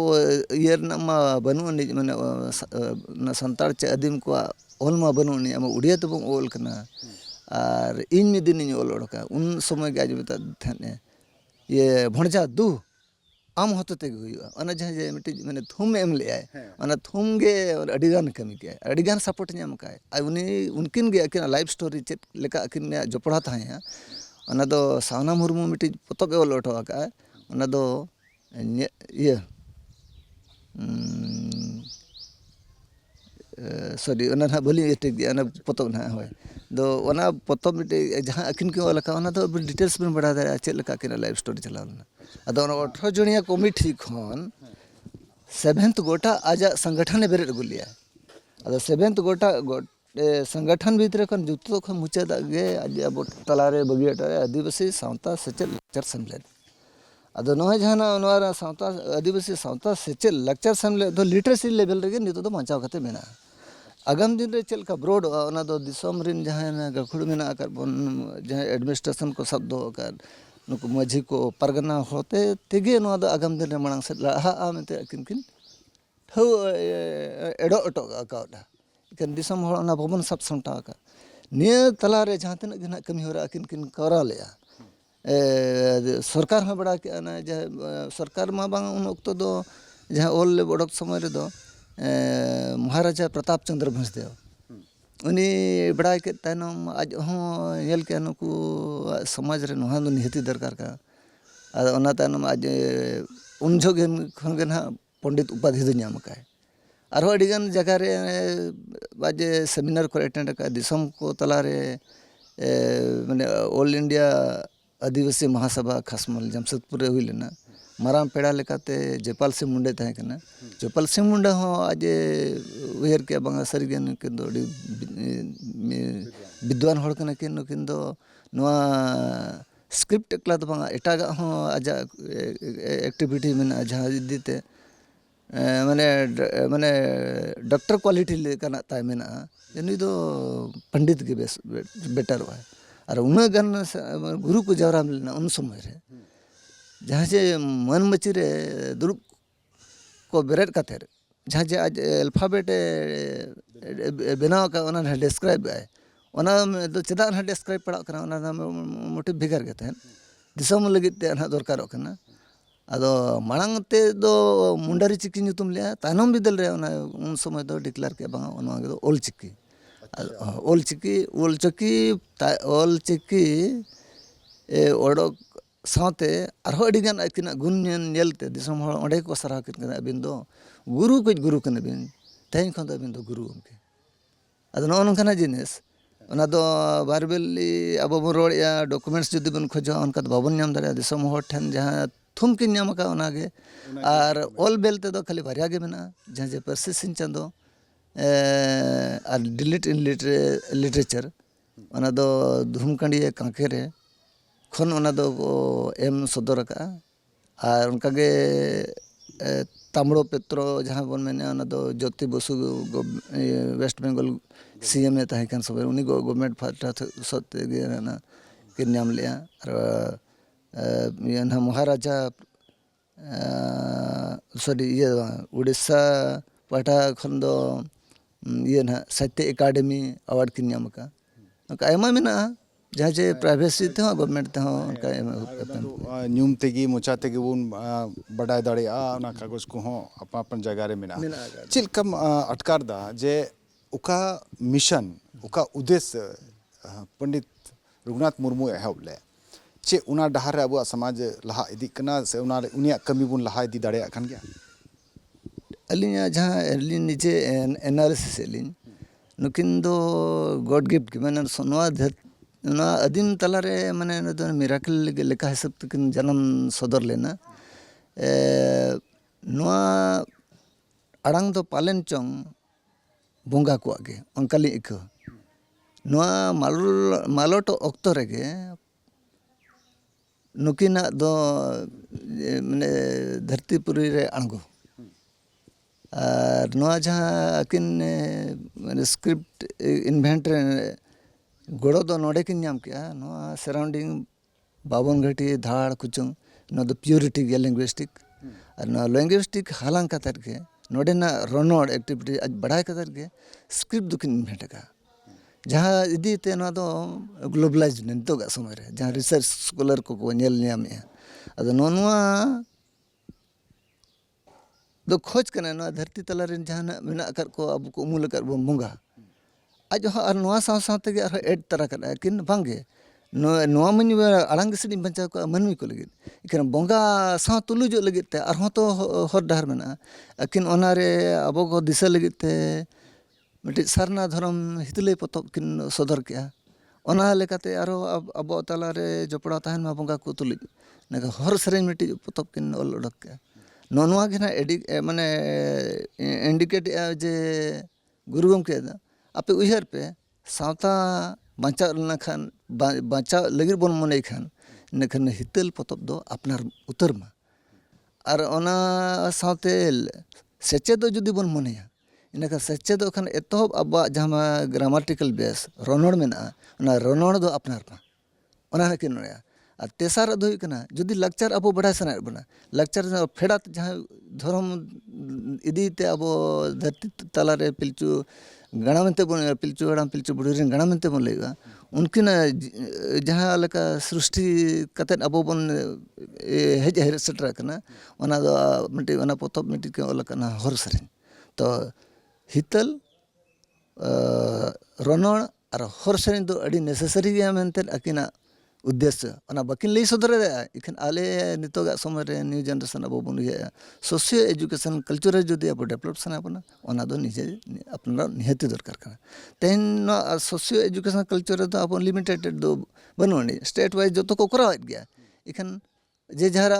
इयर मा बनू माने संतार चे आदिम को ओल मा बनू आम उड़िया तो ओल कना और इन में दिन ओल ओडका उन समय के आज बता थे ये भणजा दू आम होते ते हुआ ओना जहाँ जे मिट्टी माने थुम एम ले आए ओना थुम गे अडिगान कमी के अडिगान सपोर्ट ᱧᱟᱢ काय आ उनी उनकिन गे अकिन लाइफ स्टोरी चेक लेका अकिन ने जपड़ा थाया ओना दो सावना मुर्मू मिट्टी पतब ओल ओठो का ओना दो ये सॉरी ओना ना बोली टेक दिया ओना पतब ना होय दो ओना पतब मिट्टी जहाँ अकिन के ओल का ओना दो डिटेल्स बन बड़ा दे चेक लेका अकिन लाइफ स्टोरी चलावना अदो 18 जनिया कमिटी खन 7th गोटा आज संगठन बेरेट गुलिया अदो 7th गोटा संगठन भीतर खन जुतो खन मुचाद गे आज अब तलारे बगियाटा आदिवासी सावता सेचेल लेक्चर सम्मेलन अदो नय जहाना नोरा सावता आदिवासी सावता सेचेल लेक्चर सम्मेलन दो लिटरेसी लेवल रे नितो दो माचाव कते मेना आगाम दिन रे चेल का ब्रॉड ओना दो दिसम रिन जहां गखुड़ मेना कर जहां एडमिनिस्ट्रेशन को सब दो कर नुकु माझी को परगना होते तेगे नो दो आगाम दिन रे मांग से लाहा आमते किन किन ठौ एडो अटो काउडा इकन दिसम हो ना भवन सब संटा का निय तला रे जहां तन गिना कमी हो रहा किन किन करा लिया सरकार में बड़ा के ना सरकार मा बांग उन वक्त दो जहां ओल बड़क समय रे दो महाराजा प्रताप चंद्र भंसदेव उनी बड़ा के तनम आज हो येल के नुकु समाज रे नोहा दो निहति दरकार का आदा ओना तनम आज उन जोगे खन के ना पंडित उपाधि दो ᱧᱟᱢ काय आरो अडिगान जगह रे आज सेमिनार को अटेंड का दिसम को तला रे माने ऑल इंडिया आदिवासी महासभा खासमल जमशेदपुर रे हुई लेना माराम पेड़ा लेकाते जयपाल सिंह मुंडे तहे कना जयपाल सिंह मुंडे हो आज उयर के बांगा सरिगन के दो विद्वान हड़ कना किन किन दो नोआ स्क्रिप्ट एकला तो बांगा एटागा हो आज एक्टिविटी मेना जहां दीते माने माने डॉक्टर क्वालिटी लेकाना ताय मेना जनी दो पंडित के बेटर है और उना गन गुरु को जवरा मिलना उन समय रे जहाँ से मन मची रे दुरुप को बेरेट काते जहाँ से आज अल्फाबेट बनाव का ओना डिस्क्राइब है ओना तो चेदा ना डिस्क्राइब पड़ा कना ओना मोटिव भिगार के तहन दिसम लगित ते ना दरकार कना अदो मांग ते दो मुंडारी चिकी ᱧᱩᱛᱩᱢ ले तानम बिदल रे ओना उन समय दो डिक्लेयर के बांगा ओना दो ओल चिकी ओडोक साथे आरो अडिगान अकिना गुण नेलते दिसम हड़ ओंडे को सराह किन अबिन दो गुरु कन बिन तेन खन अबिन दो गुरु उनके अदो नोन खाना जिनिस ओना दो बारबेली अब बन रोड़िया डॉक्यूमेंट्स जदि बन खोजा उनका बाबन नाम दारे दिसम हड़ ठन जहां थुम किन नाम का ओनागे और ऑल बेलते दो खाली बारिया गे मेना जहां जे परसिस सिंह चंदो और डिलीट इन लिटरेचर ओना दो धूमकांडिया कांके रे खन ओना दो एम सदर का और उनका गे तामड़ो पेत्रो जहाँ बन मैंने ओना दो ज्योति बसु वेस्ट बंगाल सीएम ए ताहे कान सब उनी गवर्नमेंट फाटा सते गे ना किन नाम लिया और ये ना महाराजा सॉरी ये उड़ीसा पाटा खन दो ये ना साहित्य अकादमी अवार्ड किन नाम का आयमा मेना जहाँ जे प्राइवेसी थे गवर्नमेंट थे उनका न्यूम तेगी मोचा तेगी उन बड़ा दाड़े ना कागज को हो अपन जगह रे मेना चिल कम अटकार दा जे उका मिशन उका उद्देश्य पंडित रघुनाथ मुर्मू एहब ले चे उना डहार रे अब समाज लहा इदी कना से उना उनिया कमी बुन लहा इदी दाड़े खान गया अलिया जहाँ अली निजे एनालिसिस अलिन नुकिन दो गॉड गिफ्ट की मैंने सोनवा अदीम तलारे माने मिराकल लेका हिसाब तकिन जन्म सदर लेना नवा अड़ांग दो पालन चोंग बोंगा को आगे अंकली इको नवा मालोट ऑक्टो रेगे नुकिना दो माने धरतीपुरी रे अणगो और नवा जहाँ अकिन माने स्क्रिप्ट इन्वेंट रे गोड़ो दो नोड़े किन नाम किया नवा सराउंडिंग बावन घटी धाड़ कुचुंग नो द प्योरिटी गे लिंग्विस्टिक और नो लिंग्विस्टिक हालांग कतर के नोड़े ना रोनोड एक्टिविटी आज बढ़ाए कतर के स्क्रिप्ट दुकिन इन्वेंट का जहाँ इदी ते ना दो ग्लोबलाइज नितो गा समय रे जहाँ रिसर्च स्कॉलर को नेल न्याम है अद नोनुआ दो खोज कने ना धरती तला रे जहाँ मिना कर को अब को मूल कर बोंगा आज और नवा साव सावते के एड तरह कर किन भांगे नवा मन अड़ांग सिडी बंचा को मनमी को लगे इकन बोंगा साव तुलु जो लगे ते और तो हर डहर मेना किन ओनारे अब को दिशा लगे ते मिट्टी सरना धर्म हितले पतब किन सदर किया ओना लेकाते आरो अब तला रे जपड़ा तहन मा बोंगा को तुलि नका हर सरे मिट्टी पतब किन ओल उडक के नोनवा के ना एडी माने इंडिकेट जे गुरु गमके आपे उहर पे सावता बाँचा खान बाँचा लगे बन मने खान इनखान हितल पतब दो अपनार उतर मा और ओना सावते सेचे दो जुदी बन मने इनका सेचे दो खान एतहब अब जहाँ ग्रामाटिकल बेस रोनोड़ मेना ओना रोनोड़ दो अपनार मा ओना किन नोया और तेसार दो कना जुदी लक्चर अब बढ़ा सना बना लक्चर फेड़ात जहाँ धर्म इदी ते अब धरती तला रे पिलचू गणा मनते बन पिलचू हड़ाम पिलचू बुढ़ी गणा मनते बन लेगा उनकिन जहाँ लका सृष्टि कतेन अब बन हेज हेर सेटर कना ओना दो मिट्टी ओना पोतब मिट्टी के ओला कना हर सरें तो हितल रोनोड़ और हर सरें दो अड़ी नेसेसरी गया मेनते अकिना उद्देश्य ओना बकिन लई सदर इखन आले नितोगा समय रे न्यू जनरेशन अब बन हुआ सोशियो एजुकेशन कल्चर जुदी अब डेवलप सना बना ओना दो निजे अपना निहती दरकार कना तेन सोशियो एजुकेशन कल्चर दो अब लिमिटेड दो बनोनी स्टेट वाइज जो तो को करा गया इखन जे जहारा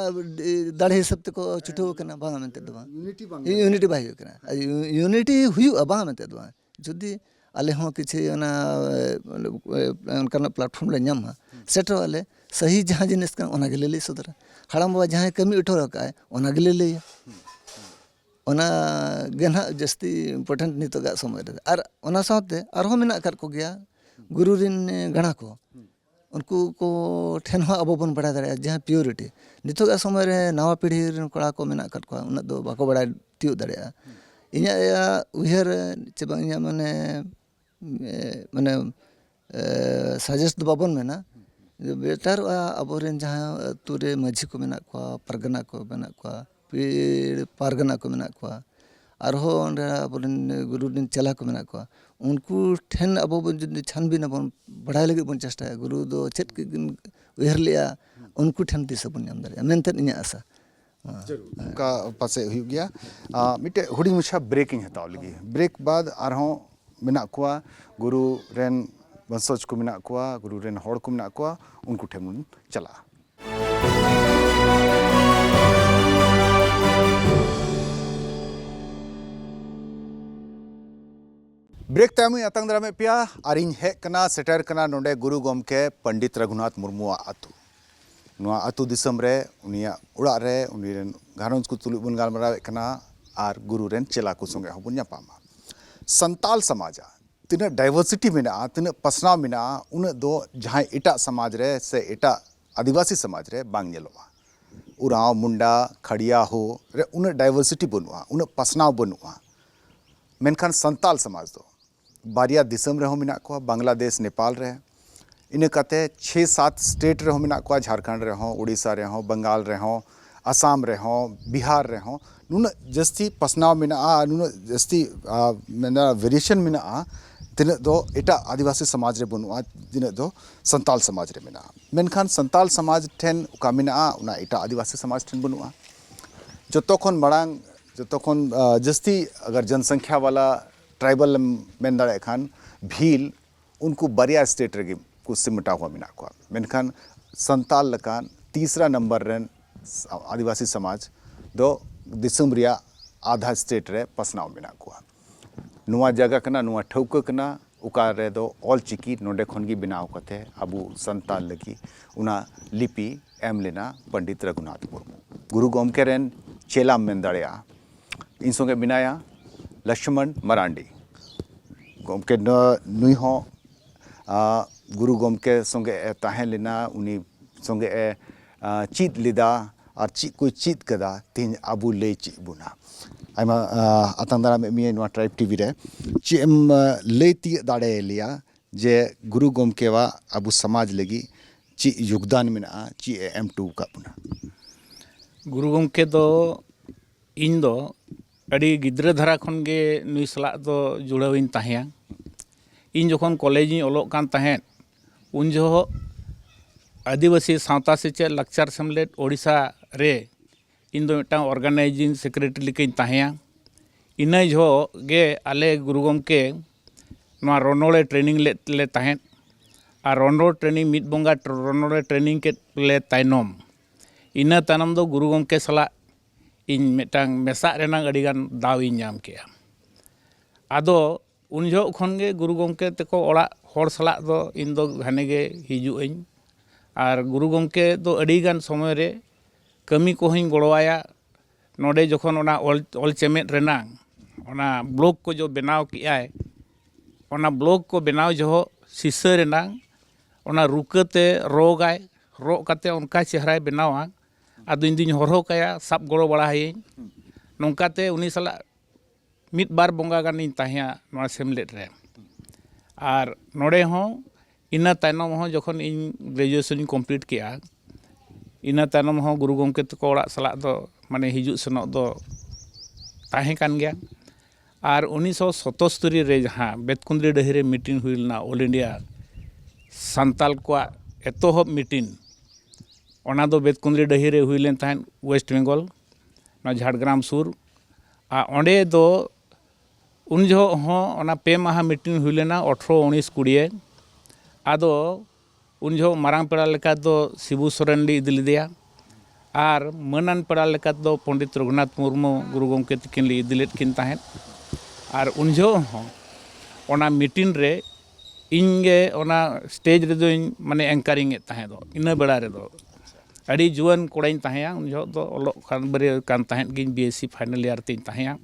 दाढ़े हिसाब ते को छुटो कना बांगा मेनते दो यूनिटी बाय कना यूनिटी हुई बांगा मेनते दो जुदी आले हों किसी उनका प्लेटफॉर्म ले नामा सेटर वाले सही जहाँ जिनिस का ओना गेले ले सदर हड़ाम बाबा जहाँ कमी उठो रखा है ओना गेले ले ओना गना जस्ती इम्पोर्टेंट नितो गा समय रे और ओना साथे और हो मेना कर को गया गुरु रिन गणा को उनको को ठेन हो अब बन बढ़ा दरे जहाँ प्योरिटी नितो गा समय रे नवा पीढ़ी रिन कड़ा को मेना कर को उन दो बाको बड़ा तिउ दरे इन्या उहर चेबा इन्या माने माने सजेस्ट बाबन में ना बेटर अबोरेन जहाँ तुरे माझी को मेना को परगना को मेना को पीड़ पारगना को मेना को आरो अबोरेन गुरु दिन चला को मेना को उनको ठेन अब जो छानबीन बन बढ़ाई लगे बन चेष्टा गुरु दो चेत उहर लिया उनको ठेन दिशा बन नाम दारे मेनते इन्या आशा का पासे हुई गया मिटे हुडी मुछा ब्रेकिंग हताव लगी ब्रेक बाद आरहों मेना कुआ गुरु रेन वंशज को मेना कुआ गुरु रेन हड़ को मेना कुआ उनको ठेमुन चला ब्रेक तायम अतंग दरा में पिया आरिन हे कना सेटर कना नोडे गुरु गोमके पंडित रघुनाथ मुर्मू आतु नोआ आतु दिसम रे उनिया उड़ा रे उनी रेन घारंज को तुलु बन गालमरावे कना आर गुरु रेन चेला को संगे हबुन ᱧᱟᱯᱟᱢᱟ संताल समाज तीना डाइवर्सिटी में तीना पसनाव में उन दो जहाँ एटा समाज रे से एटा आदिवासी समाज रे बांग नेलोआ उराव मुंडा खड़िया हो रे उन डाइवर्सिटी बनुआ उन पसनाव बनुआ मेनखान संताल समाज दो बारिया दिसम रे हो मेना को बांग्लादेश नेपाल रे इन कते 6-7 स्टेट रे हो मेना को झारखंड रे हो उड़ीसा रे हो बंगाल रे हो आसाम रे हो बिहार रे हो नुन जस्ती पसनाव मेना नुन जस्ती मेना वेरिएशन मेना तिना दो एटा आदिवासी समाज रे बनुआ तिना दो संताल समाज रे मेना मेनखान संताल समाज ठेन उका मेना उना एटा आदिवासी समाज ठेन बनुआ जतोखन मांग जतोखन जस्ती अगर जनसंख्या वाला ट्राइबल मेन दाड़े खान भील उनको बारिया स्टेट रे को सिमटा हुआ मेना को मेनखान संताल लकान तीसरा नंबर रेन आदिवासी समाज दो दिसम रिया आधा स्टेट रे पसनाव मेना को नुआ जगह कना नुआ ठौका कना उका रे दो ऑल चिकी नोडे खनगी बनाव कते अबू संताल लगी उना लिपि एम लेना पंडित रघुनाथ मुर्मू गुरु गोमके रेन चेला मेन दाड़ेया इन संगे बिनाया लक्ष्मण मरांडी गोमके नुई हो गुरु गोमके संगे ताहें लेना उनी संगे चीत लिदा और चीत कोई चीत कदा तीन अबू ले चीत बुना आयमा आतंगदारा में मिये नवा ट्राइब टीवी रे चेम ले ती दाड़े लिया जे गुरु गोमके वा अबू समाज लगी ची योगदान मेना ची एम टू का बुना गुरु गोमके दो इन दो अड़ी गिद्रा धारा खन गे नुई सला दो जुड़ाविन ताहेया इन जखन कॉलेज ओलोग कान ताहें उन जो आदिवासी सावता सेचेद लाकचार सेमलेट ओडिशा रे इन दो मिटांग ऑर्गेनाइजिंग सेक्रेटरी लेकिन ताहेया इना जो गे आले गुरु गोमके नवा रोनोड़े ट्रेनिंग ले ताहें और रोनोड़ ट्रेनिंग मिट बोंगा रोनोड़े ट्रेनिंग के ले ताइनोम इना तानम दो गुरु गोमके सला इन मिटांग मेसा रेनांग अडिगान दाव इन नाम केया आदो उन जो खन गे गुरु गोमके तेको ओड़ा होड़ सला दो इन दो घाने गे हिजु इन और गुरु गोमके दो अडिगान समय रे कमी को हईं गड़वाया नोडे जखन ओना ऑल चेमेट रेनांग ओना ब्लॉक को जो बनाव कियाय ओना ब्लॉक को बनाव जो सिसा रेनांग ओना रुकते रोगाय रोग काते उनका चेहराय बनावा आदो इन दिन हरहो काया साब गड़ो बड़ा है नौकाते उनी सला मिट बार बोंगा गान इन ताहेया नोआ सेमलेट रे और नोडे हो इना तायनम हो जखन इन ग्रेजुएशन कंप्लीट किया इना तायनम हो गुरु गोमके तको ओड़ा सला दो माने हिजु सेनोक दो ताहे कान गया और 1977 रे जहां बेतकुंद्री डही रे मीटिंग हुई लेना ऑल इंडिया संताल को एतोहब मीटिंग ओना दो बेतकुंद्री डही रे हुई लेन ताहेन वेस्ट बेंगल ना झाड़ग्राम सुर आ ओंडे दो उन जो हो ओना पे माहा मीटिंग हुई लेना 18 19 20 आदो उन जो मारांग पेड़ा लेका दो शिबू सोरेन ली इदी लेदेया और मनान पेड़ा लेका दो पंडित रघुनाथ मुर्मू गुरु गोमके तकिन ली इदी लेद किन ताहेन और उन जो हो ओना मीटिंग रे इनगे ओना स्टेज रे दो माने एंकरिंग ए ताहे दो इना बेड़ा रे दो अड़ी जुआन कोड़ाइन ताहेया उन जो दो ओलो खान बरे कान ताहेन गिन बीएससी फाइनल ईयर तीन ताहेया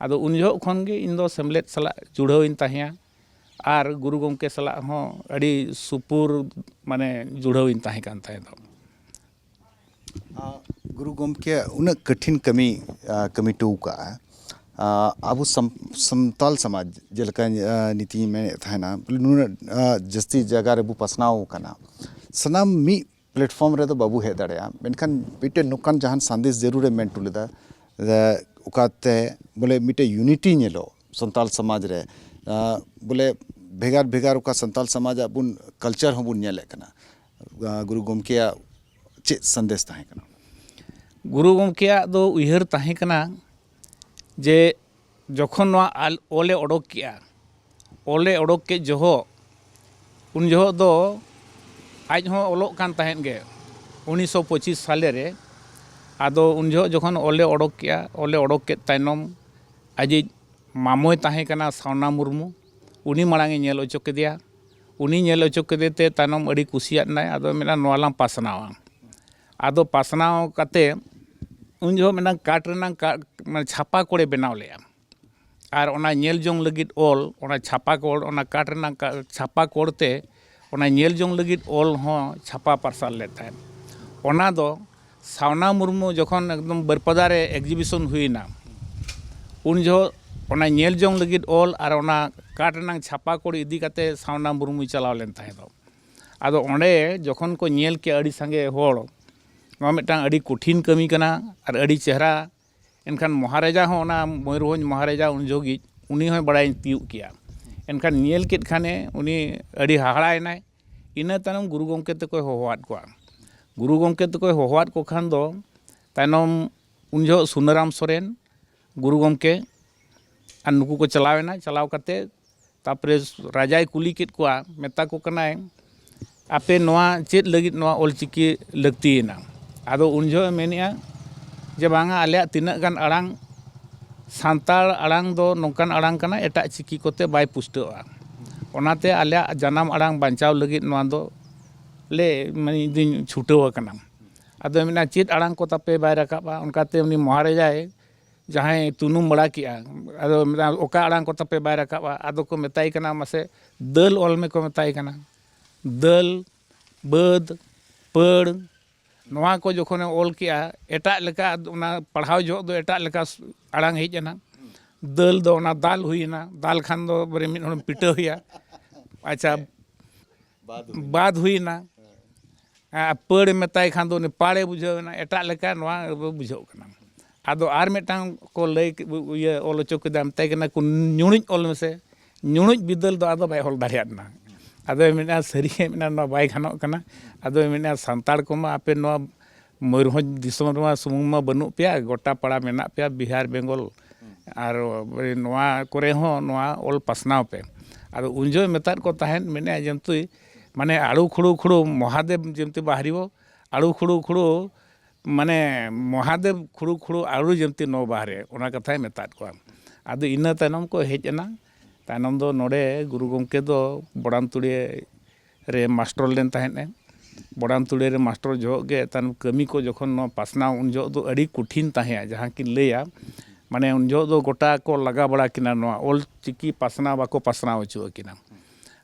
आदो उन जो खन गे इन दो सेमलेट सला जुड़ाव इन ताहेया और गुरु गोमके सला हो अड़ी सुपुर माने जुड़ाव इन ताहे कान ताहे दो गुरु गोमके उन कठिन कमी टूका आबू संताल समाज जेलका नीति में थाना जस्ती जगह रेबू पसनाव कना सनाम मी प्लेटफॉर्म रे तो बाबू हे दाड़ेया मेनखान मिटे नुकान जहान संदेश जरूर मेन टुलेदा उकाते बोले मिटे यूनिटी नेलो संताल समाज रे बोले भेगार भेगार उका संताल समाज अबुन कल्चर होबुन नेले कना गुरु गोमके चे संदेश ताहे कना गुरु गोमके दो उयहर ताहे कना जे जखन नवा ओले ओडोक किया ओले ओडोक के जोहो उन जोहो दो आज हो ओलोक कान ताहेन गे 1925 साले रे आदो उन जो जखन ओले ओडोक किया ओले ओडोक के तायनम आज मामोय ताहे कना सावना मुर्मू उनी मांगे नेल ओचो केदिया उनी नेल ओचो केदेते तायनम अड़ी कुसियात नाय आदो मेना नोवालाम पासनावा आदो पासनाव काते उन जो मेना काट रेना माने छापा कोड़े बनाव लेया और ओना नेल जोंग लगित ओल ओना छापा कोड़ ओना काट रेना छापा कोड़ते ओना नेल जोंग लगित ओल हो छापा पार्सल लेता है ओना दो सावना मुर्मू जखन एकदम बरपदा रे एग्जिबिशन हुईना उन जो ओना नेल जोंग लगित ओल और ओना काट रेना छापा कोड़ इदी काते सावना मुर्मू चलाव लेन ताहे दो आदो ओंडे जखन को नेल के अड़ी संगे होड़ नवा मिटांग अड़ी कठिन कमी कना और अड़ी चेहरा एनखान महाराजा हो ओना मयूरभंज महाराजा उन जोगी उनी होय बड़ाई तियुग किया एनखान नेल केद खाने उनी अड़ी हाहाड़ायनाय इना तायनम गुरु गमके तको होहोआद कोआ गुरु गमके तको होहोआद को खान दो तायनम उन जो सुनाराम सोरेन गुरु गमके और नुकु को चलावेना चलाव करते तापरे राजाय कुली केद कोआ मेता को कनाय आपे नोआ चेद लगित नोआ ऑलचिकी लगतीना आदो उन जो मेनिया जे बांगा आले तिना गान अड़ांग सांताल अड़ांग दो नोंकान अड़ांग कना एटा चिकी कोते बाय पुष्टवा ओनाते आले जनाम अड़ांग बांचाव लगित नोआ दो ले माने दिन छुटव कना आदो मेना चेद अड़ांग को तापे बाय रकाबा उनकाते उनी महाराजाय जहाँ तुनुम बड़ा किया आदो मेना ओका अड़ांग को तापे बाय रकाबा आदो को मेताई कना मासे दल ऑल में को मेताई कना दल बद पड़ नोआ को जोखोन ऑल किया एटा लेका उना पढ़ाव जो दो एटा लेका अड़ांग हेजना दल दो उना दाल हुईना दाल खान दो बरे मिन होन पिटा हुआ अच्छा बाद हुईना पड़ मेताई खान दो ने पाड़े बुझावना एटा लेका नोआ बुझाव कना आदो आर मेटांग को लय ये ऑल चो केदा मेताई कना को नुणिज ऑल में से नुणिज बिदल दो आदो बाय हॉल दारियाना आदो मेना सरिये मेना नो बाय खानो कना आदो मेना सांताड़ कोमा आपे नो मयूरभंज दिसोम रमा सुमुंग मा बनु पेया गोटा पाड़ा मेना पेया बिहार बेंगल आर नोआ करे हो नोआ ऑल पासनाव पे आदो उनजो मेतार को ताहेन मेने जंतुई माने आड़ू खुड़ू खुड़ू महादेव जमते बाहरिवो आड़ू खुड़ू खुड़ू माने महादेव खुड़ू खुड़ू आड़ू जमते नो बाहरे ओना कथाय मेताद को आदो इना तायनम को हेजना तायनम दो नोडे गुरु गमके दो बड़ाम तुड़े रे मास्टर लेन ताहेने बड़ाम तुड़े रे मास्टर जो गे तान कमी को जखन नो पासना उन जो दो अड़ी कठिन ताहे जहां कि लेया माने उन जो दो गोटा को लगा बड़ा किना नो ऑल चिकी पासना बाको पासना होचो किना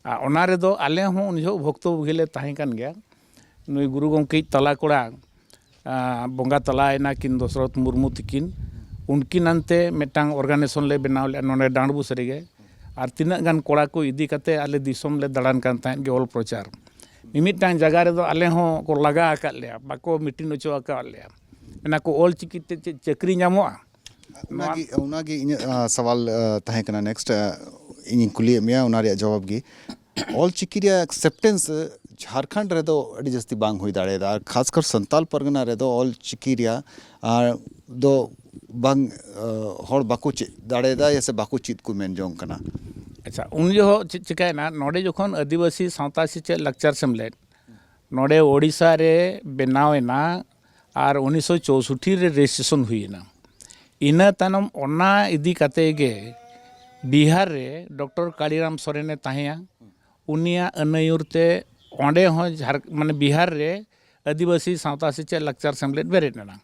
आ ओना रे दो आले हो उन जो भक्तो बुगिले ताहे कान गया नुई गुरु गमके तला कोड़ा बंगा तलायना किन दशरथ मुर्मू तिकिन उनकिन अंते मेटांग ऑर्गेनाइजेशन ले बनाव ले नोने डांडबू सरीगे और तीना गान कोड़ा को इदी कते आले दिसोम ले दड़ान कान ताहेन गे ऑल प्रचार मिमिटांग जगह रे दो आले हो को लगा आका ले बाको मीटिंग ओचो आका ले मेना को ऑल चिकी ते चक्री नामोआ उनागी सवाल ताहे कना नेक्स्ट इन कुली मिया उना रे जवाब गी ऑल चिकी रे एक्सेप्टेंस झारखंड रे दो अड़ी जस्ती बांग हुई दाड़े दा खासकर संताल परगना रे दो ऑल चिकी रे दो बांग हर बाको दाड़े दा ऐसे बाको चित को मेन जोंग कना अच्छा उन जो चिकायना नोडे जोखन आदिवासी सावता से लक्चर सेमलेट नोडे ओडिशा रे बेनावेना और 1964 रे रजिस्ट्रेशन हुईना इना तनम ओना इदी कते गे बिहार रे डॉक्टर कालीराम सोरेने ताहेया उनिया अनयुरते ओंडे हो माने बिहार रे आदिवासी सावता से लक्चर सेमलेट बेरेटना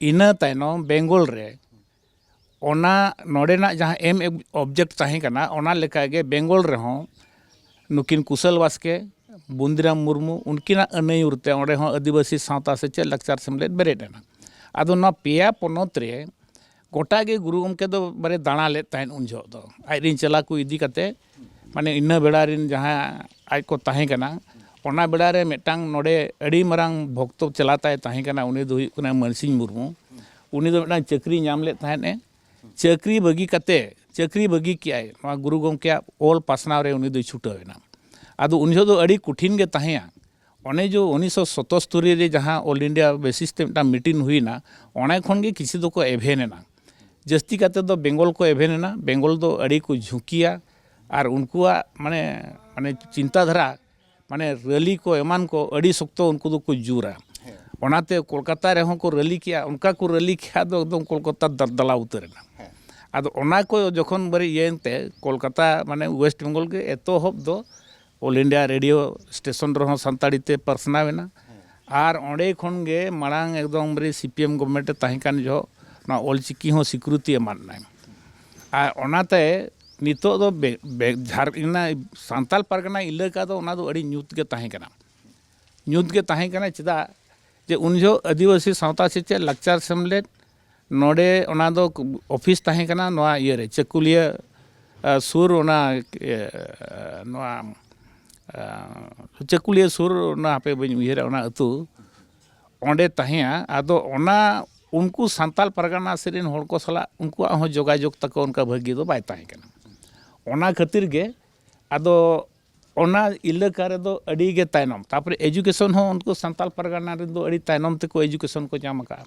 इना तायनम बेंगल रे ओना नोडेना जहाँ एम ऑब्जेक्ट ताहे कना ओना लेका गे बेंगल रे हो नुकिन कुशल वास्के बुंदीराम मुर्मू उनकिना अनयुरते ओंडे हो आदिवासी सावता से लक्चर सेमलेट बेरेटना आदो ना पेया पोनोत रे गोटा गे गुरु गमके दो बारे दाणा ले ताहेन उन जो दो आइरिन चला को इदी कते माने इन्ना बेड़ा रिन जहाँ आज को ताहे कना ओना बेड़ा रे मेटांग नोडे अड़ी मरांग भक्तो चलाताय ताहे कना उनी दो हुई कना मनसिंह मुर्मू उनी दो मेटांग चक्री नाम ले ताहेने चक्री बगी कते चक्री बगी कियाय नोआ गुरु गमके ऑल पासनाव रे उनी दो छुटावेना आदो उन जो दो अड़ी कठिन गे ताहेया ओने जो 1977 रे जहाँ ऑल इंडिया बेसिस ते मेटांग मीटिंग हुईना ओने खन गे किसी दो को एभेनेना जस्ती कते दो बेंगल को एभेनेना बेंगल दो अड़ी को झुकिया और उनकुआ माने माने चिंताधारा माने रैली को एमान को अड़ी सख्तो उनको दो को जुरा ओनाते कोलकाता रे हो को रैली किया उनका को रैली किया दो एकदम कोलकाता दरदला उतरेना आदो ओना को जखन बरे येनते कोलकाता माने वेस्ट बेंगल के एतो हब दो ऑल इंडिया रेडियो स्टेशन रे हो संताड़ी ते परसनावेना और ओंडे खन गे मांग एकदम बरे सीपीएम गवर्नमेंट ताहे कान जो ना ऑल चिकी हो स्वीकृति एमाना आ ओनाते नितो दो झारखंड सांताल परगना इलाका दो ओना दो अड़ी न्यूत के ताहे कना न्यूत के ताहे कना चदा जे उन जो आदिवासी सावता से लक्चर सेमलेट नोडे ओना दो ऑफिस ताहे कना नोआ ये रे चकुलिया सुर ओना नोआ चकुलिया सुर ओना पे बन उयहर ओना अतु ओंडे ताहेया आदो ओना उनको सांताल परगना सेरेन होड़ को सला उनको हो जोगाजोग तक उनका भाग्य दो बाय ताहे कना ओना खातिर गे ᱟᱫᱚ ᱚᱱᱟ ᱤᱞᱟᱹᱠᱟ ᱨᱮᱫᱚ ᱟᱹᱰᱤ ᱜᱮ ᱛᱟᱭᱱᱚᱢ, ᱛᱟᱯᱚᱨᱮ ᱮᱡᱩᱠᱮᱥᱚᱱ ᱦᱚᱸ ᱩᱱᱠᱩ ᱥᱟᱱᱛᱟᱞ ᱯᱟᱨᱜᱟᱱᱟ ᱨᱮᱫᱚ ᱟᱹᱰᱤ ᱛᱟᱭᱱᱚᱢ ᱛᱮᱠᱚ ᱮᱡᱩᱠᱮᱥᱚᱱ ko ᱧᱟᱢ ᱟᱠᱟᱜᱼᱟ।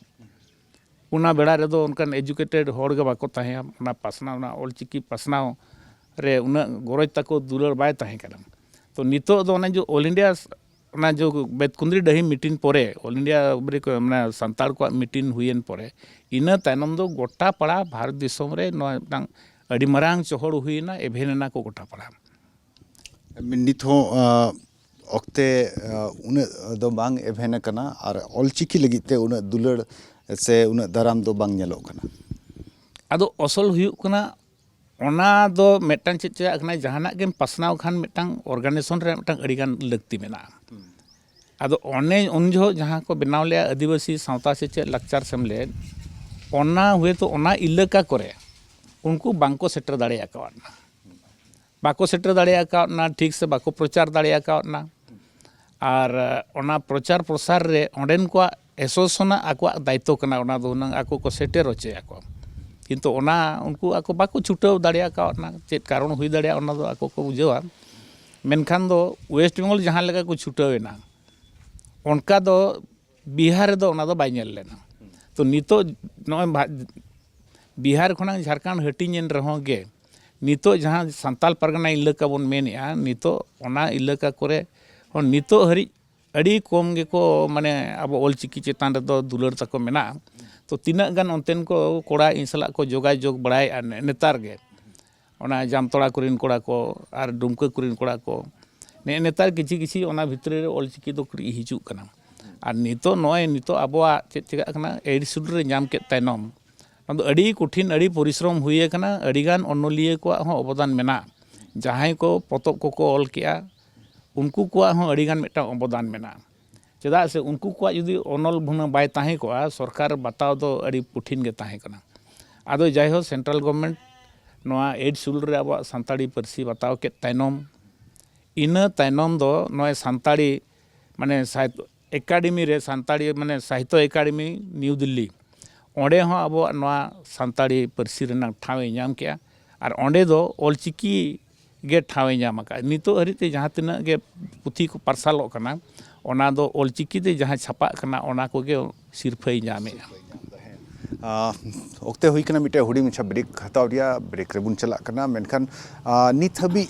ᱚᱱᱟ ᱵᱮᱲᱟ ᱨᱮᱫᱚ ᱚᱱᱠᱟᱱ ᱮᱡᱩᱠᱮᱴᱮᱰ ᱦᱚᱲ ᱜᱮ ᱵᱟᱠᱚ ᱛᱟᱦᱮᱸᱭᱟ, ᱚᱱᱟ ᱯᱟᱥᱱᱟᱣ ᱚᱱᱟ ᱚᱞᱪᱤᱠᱤ ᱯᱟᱥᱱᱟᱣ ᱨᱮ ᱩᱱᱟᱹᱜ ᱜᱚᱨᱚᱡᱽ ᱛᱟᱠᱚ ᱫᱩᱞᱟᱹᱲ ᱵᱟᱭ ᱛᱟᱦᱮᱸ ᱠᱟᱱᱟ। तो नितो दो जो ऑल इंडिया ना जो बेतकुंद्री डही मीटिंग परे ऑल इंडिया मैंने सानताड़ को मीटिंग हुईन परे इना तायनम दो गोटा पड़ा भारत दिसोम रे अड़ी मारांग चोहड़ हुईना एभेनेना को गोटा पड़ा नित हो ऑक्ते उन दो बांग एभेने कना और ऑलचिकी लगी ते उन दुलड़ से उन दाराम दो बांग ñelo कना आदो असल हुयुग कना ओना दो मेटांग चेक चेक कना जहाना गेम पासनाव खान मेटांग ऑर्गेनाइजेशन रे मेटांग अड़ीगान लगती मेना आदो ओने उन जो जहां को बनाव ले आदिवासी सावता से चेक लक्चर सेमलेट ओना हुए तो ओना इलाका करे उनको बांको सेटर दाड़े आकावना बाको सेटर दाड़े आकावना ठीक से बाको प्रचार दाड़े आकावना और ओना प्रचार प्रसार रे ओंडेन को एसोसिएशन आको दायित्व कना ओना दो नंग आको को सेटर होचे आको किंतु ओना उनको आको बाको छुटाव दाड़िया कावना चेत कारण हुई दाड़िया ओना दो आको को बुझावा मेनखान दो वेस्ट बेंगल जहां लगा को छुटावेना उनका दो बिहार दो ओना दो बाय ñel लेना तो नितो नय बिहार खना झारखंड हटिंग रहों गे नितो जहां सान्ताल परगना इलाका बन मेनिया नितो ओना इलाका करे नितो हरि अड़ी कम गे को माने अब ऑलचिकी चेतान रे दो दुलड़ तको मेना तो तीना गान अंतेन को कोड़ा इंसला को जोगाजोग बड़ाय नेतार गे ओना जामतोड़ा कुरिन कोड़ा को और डुमका कुरिन कोड़ा को ने नेतार किछि किछि ओना भितरे रे ऑलचिकी दो कड़ी हिजु कना और नितो नय नितो अबवा चेत चिका कना एडिसुड रे नाम के तायनम अदो अड़ी कठिन अड़ी परिश्रम हुए कना अड़ी गान अनलिये को हो अवदान मेना जहां को पतब को ऑल किया उनको को हो अड़ी गान मेटा अवदान मेना चेदा से उनको को जुदी अनल भुना बाय ताहें को सरकार बताव दो अड़ी पुठिन गे ताहें कना आदो जाय हो सेंट्रल गवर्नमेंट नोआ एड शुल रे अब सानताड़ी परसी बताव के तायनम इना तायनम दो नोय सानताड़ी माने साहित्य एकेडमी रे सानताड़ी माने साहित्य एकेडमी न्यू दिल्ली ओंडे हो अब नोआ सानताड़ी परसी रेना ठावे नाम के और ओंडे दो ऑलचिकी गे ठावे नाम का नितो हरिते जहां तना गे पुथी को पार्सलों कना ओना दो ऑलचिकी ते जहां छापा कना ओना को गे सिरफाई नामे ओक्ते हुई कना मिटे हुडी मिछा ब्रेक हताव रिया ब्रेक रे बुन चला कना मेनखान नित हबी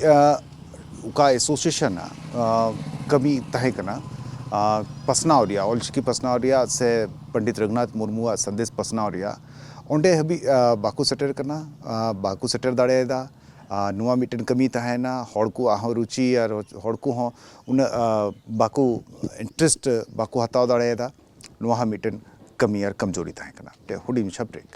उका एसोसिएशन कमी ताहे कना पसनाव रिया ऑलचिकी पसनाव रिया से पंडित रघुनाथ मुर्मू संदेश पसनाव रिया ओंडे हबी बाकू सेटर कना बाकू सेटर दाड़ेदा नुआ मिटन कमी तहना हड़ को आहो रुचि और हड़ को हो उन बाकू इंटरेस्ट बाकू हताव दाड़ेदा नुआ मिटन कमी और कमजोरी तहना ते हुडी मिछा ब्रेक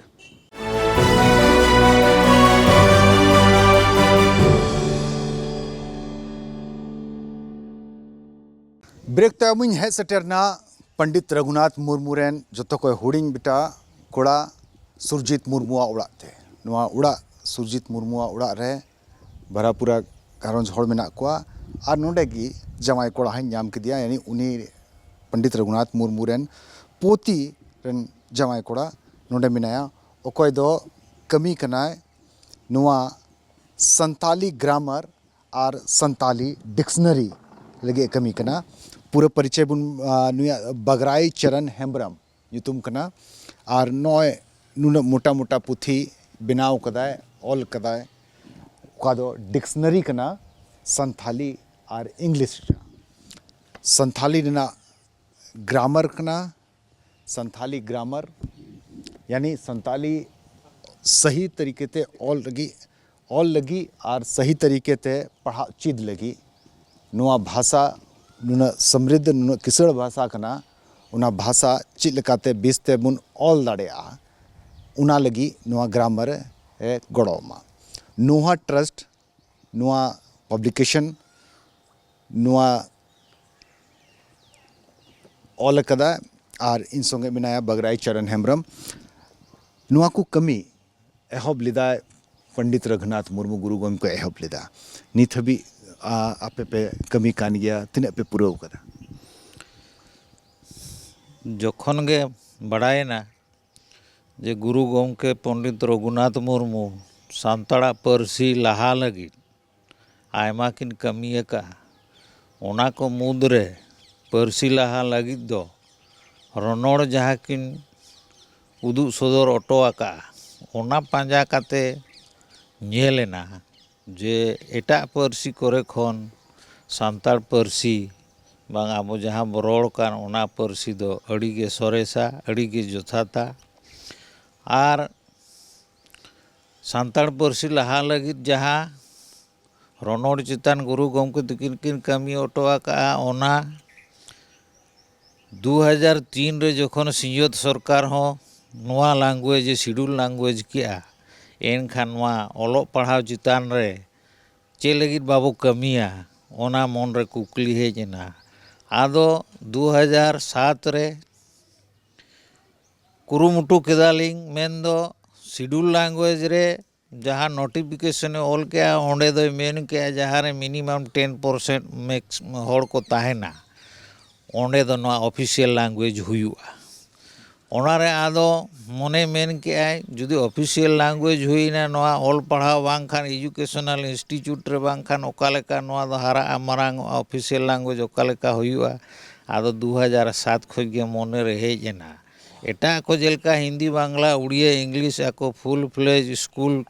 ब्रेक तयमुन है सेटरना पंडित रघुनाथ मुर्मू रेन जतो को हुडिंग बिटा कोड़ा सुरजीत मुर्मुआ उड़ाते नुआ उड़ा सुरजीत मुर्मुआ उड़ा रे भरापुरा घारंज हड़ मेना कोआ और नोडे की जमाई कोड़ा हन नाम के दिया यानी उन्हीं पंडित रघुनाथ मुर्मू रेन पोती रेन जमाई कोड़ा नोडे मिनाया ओकोय दो कमी कनाय नुआ संताली ग्रामर और संताली डिक्शनरी लगे कमी कना पूरा परिचय बुन नुया बगराई चरण हेम्ब्रम युतुम कना और नॉय नुन मोटा मोटा पुथी बनाव कदाय ऑल कदाय का दो डिक्शनरी कना संथाली और इंग्लिश संथाली ना ग्रामर कना संथाली ग्रामर यानी संथाली सही तरीके ते ऑल लगी और सही तरीके ते पढ़ा चीज लगी नुआ भाषा नुना समृद्ध नुना किसड़ भाषा कना उना भाषा चीज लकाते बिस्ते बुन ऑल दाड़ेया उना लगी नुआ ग्रामर ए गड़ोमा नुआ ट्रस्ट नुआ पब्लिकेशन नुआ ऑल कदा और इन संगे मिनाया बगराई चरण हेम्ब्रम नुआ को कमी एहब लिदा पंडित रघुनाथ मुर्मू गुरु गोम को एहब लिदा नित हबी आपे पे कमी कान गया तिने पे पुराव कदा जखन गे बड़ायना जे गुरु गोमके पंडित रघुनाथ मुर्मू सानताड़ा परसी लहा लगी आयमा किन कमी अका ओना को मुद्रे पार्सी लाहा लगिद दो रणोड़ जहाँ किन उदुग सदर ऑटो अका ओना पांजा काते ñेलेना जे एटा पार्सी करे खन सान्ताड़ पार्सी बांग आबो जहाँ बो रोड़ कान ओना पार्सी दो अड़ी गे सरेसा अड़ी गे जथाता आर सान्ताड़ पार्सी लाहा लगिद जहाँ रणोड़ चितान गुरु गमके तकिन किन कमी ऑटो आका ओना 2003 रे जखन सिंजत सरकार हो नवा लैंग्वेज शिड्यूल लैंग्वेज किया एनखान नवा ओलोग पढ़ाव चितान रे चे लगिद बाबो कमिया ओना मन रे कुकली हेजना आदो 2007 रे कुरुमुटु केदालिंग मेन दो शिड्यूल लैंग्वेज रे जहाँ नोटिफिकेशन ऑल के ओंडे दो मेन के जहाँ रे मिनिमम 10% मैक्स होड़ को ताहेना ओंडे दो नवा ऑफिशियल लैंग्वेज हुआ ओनारे आदो मने मेन के आय जुदी ऑफिशियल लैंग्वेज हुईना नवा ऑल पढ़ाव बांग खान एजुकेशनल इंस्टीट्यूट रे बांग खान ओकालेका नवा दो हारा मारांग ऑफिशियल लैंग्वेज ओकालेका हुआ आदो 2007 खज गे मने रे हेजना एटा को जेलका हिंदी बांग्ला उड़िया इंग्लिश आको फुल फ्लेज स्कूल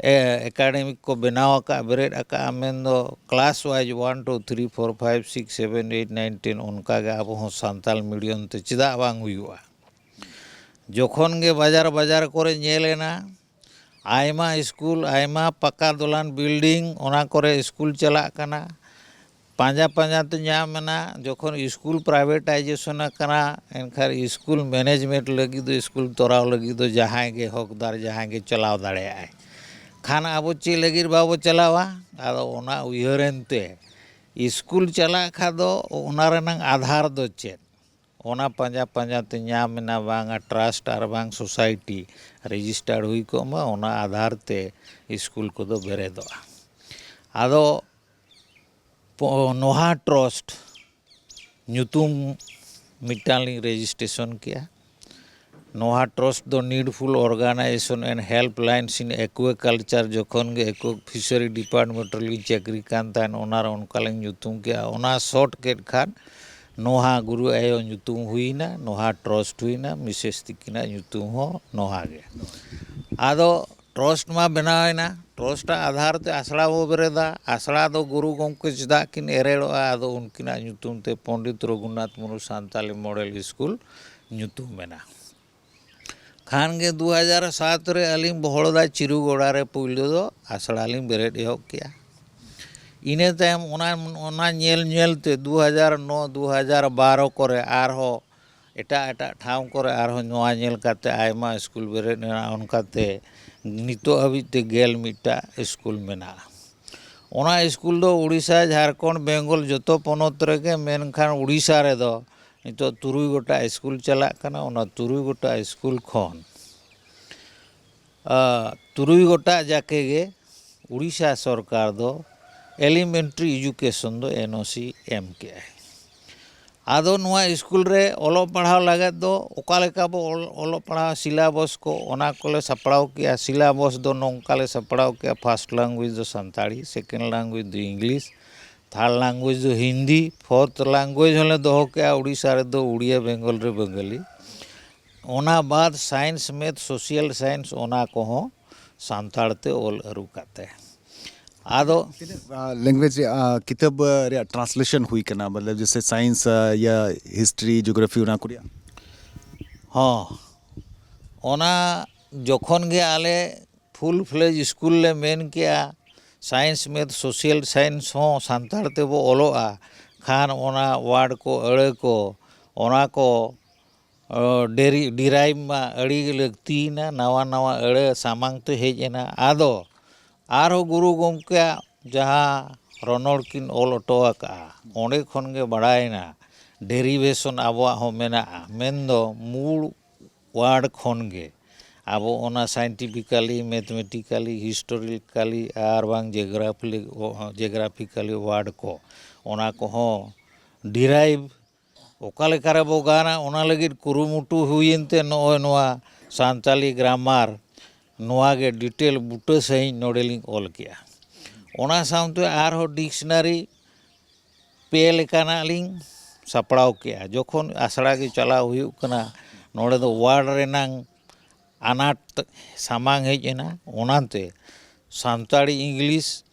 एकेडमिक को बनाव का बेरेड आका मेन दो क्लास वाइज 1 2 3 4 5 6 7 8 9 10 उनका गे अब हो सान्ताल मीडियम ते चिदा बांग हुआ जखन गे बाजार बाजार करे ñेलेना आयमा स्कूल आयमा पक्का दोलान बिल्डिंग ओना करे स्कूल चला कना पांजा पांजा तो ñामेना जखन स्कूल प्राइवेटाइजेशन कना एनखार स्कूल मैनेजमेंट लगी दो स्कूल तोराव लगी दो जहाँ गे हकदार जहाँ गे चलाव दाड़ेया खान आबो चे लगी बाबो चलावा आदो ओना उयहरेनते स्कूल चला खा दो ओना रेनांग आधार दो चेद ओना पांजा पांजा ते ñामेना बांगा ट्रस्ट आर बांग सोसाइटी रजिस्टर्ड हुई को मा ओना आधार ते स्कूल को दो बेरेदो आदो नोहा ट्रस्ट ᱧᱩᱛᱩᱢ मिटाली रजिस्ट्रेशन किया नोहा ट्रस्ट दो needful organisation and helplines in aquaculture जखन गे एको फिशरी डिपार्टमेंट रे चाकरी कान तान ओनार ओनकालिंग ᱧᱩᱛᱩᱢ किया ओना शॉर्ट केट खान नोहा गुरु आयो ᱧᱩᱛᱩᱢ हुईना नोहा ट्रस्ट हुईना मिसेस तिकिना ᱧᱩᱛᱩᱢ हो नोहा गे आदो ट्रस्ट मा बनावेना ट्रस्ट आधार ते आसड़ा बो बेरेदा आसड़ा दो गुरु गमके चिदा किन एरेड़ोआ आदो उनकिना ᱧᱩᱛᱩᱢ ते पंडित रघुनाथ मुर्मू सान्ताली मॉडल स्कूल ᱧᱩᱛᱩᱢ मेना खान गे 2007 रे अलिंग बहड़दा चिरुगोड़ा रे पुइलो दो आसड़ा लिंग बेरेड एहब किया इने तायम ओना ñेल ते 2009 2012 करे आरहो एटा एटा ठाव करे आरहो नोआ ñेल काते आयमा स्कूल बेरेड ओनकाते नितो हाबिज ते 11 स्कूल मेना ओना स्कूल दो उड़ीसा झारखंड बेंगल जतो पनत रेगे मेनखान उड़ीसा रे दो नितो 3 गोटा स्कूल चला कना ओना 3 गोटा स्कूल खन 3 गोटा जाके गे उड़ीसा सरकार दो एलिमेंट्री एजुकेशन दो एनओसी एम के आदो नुआ स्कूल रे ओलो पढ़ाव लागत दो ओकालेका बो ओलो पढ़ाव सिलेबस को ओना कोले सपड़ाव किया सिलेबस दो नोंकाले सपड़ाव किया फर्स्ट लैंग्वेज दो संताड़ी सेकेंड लैंग्वेज दो इंग्लिश थर्ड लैंग्वेज दो हिंदी फोर्थ लैंग्वेज होले दो किया उड़ीसा रे दो उड़िया बेंगल रे बंगाली ओना बाद साइंस मैथ सोशल साइंस ओना को हो सान्ताड़ते ओल अरु काते आदो लैंग्वेज किताब रे ट्रांसलेशन हुई करना मतलब जैसे साइंस या हिस्ट्री ज्योग्राफी उना कुरिया हाँ ओना जखन गे आले फुल फ्लेज स्कूल ले मेन किया साइंस मैथ सोशल साइंस हो सान्ताड़ते बो ओलोआ खान ओना वार्ड को अड़े को ओना को डिराइव मा अड़ी लगती ना नवा नवा अड़े सामांग तो हेजना आदो आरो गुरु गमके जहाँ रणोड़ किन ऑल ऑटोआका ओंडे खन गे बड़ायना डेरिवेशन आबोआ हो मेना मेन दो मूल वार्ड खन गे आबो ओना साइंटिफिकली मैथमेटिकली हिस्टोरिकली आर बांग जियोग्राफिकली वार्ड को ओना को हो डिराइव ओकालेकारे बो गाना ओना लगिद कुरुमुटु हुइनते नोय नोआ सान्ताली ग्रामार नोआ गे डिटेल बूटा सही नोडेलिंग ऑल किया ᱚᱱᱟ ᱥᱟᱶᱛᱮ ᱟᱨᱦᱚᱸ ᱰᱤᱠᱥᱱᱟᱨᱤ ᱯᱮ ᱞᱮᱠᱟᱱᱟᱜ ᱞᱤᱧ ᱥᱟᱯᱲᱟᱣ ᱠᱮᱜᱼᱟ ᱡᱚᱠᱷᱚᱱ ᱟᱥᱲᱟ ᱜᱮ ᱪᱟᱞᱟᱣ ᱦᱩᱭᱩᱜ ᱠᱟᱱᱟ ᱱᱚᱰᱮ ᱫᱚ ᱳᱣᱟᱨᱰ ᱨᱮᱱᱟᱝ ᱟᱱᱟᱴ ᱥᱟᱢᱟᱝ ᱦᱮᱡ ᱮᱱᱟ ᱚᱱᱟᱛᱮ ᱥᱟᱱᱛᱟᱲᱤ ᱤᱝᱞᱤᱥ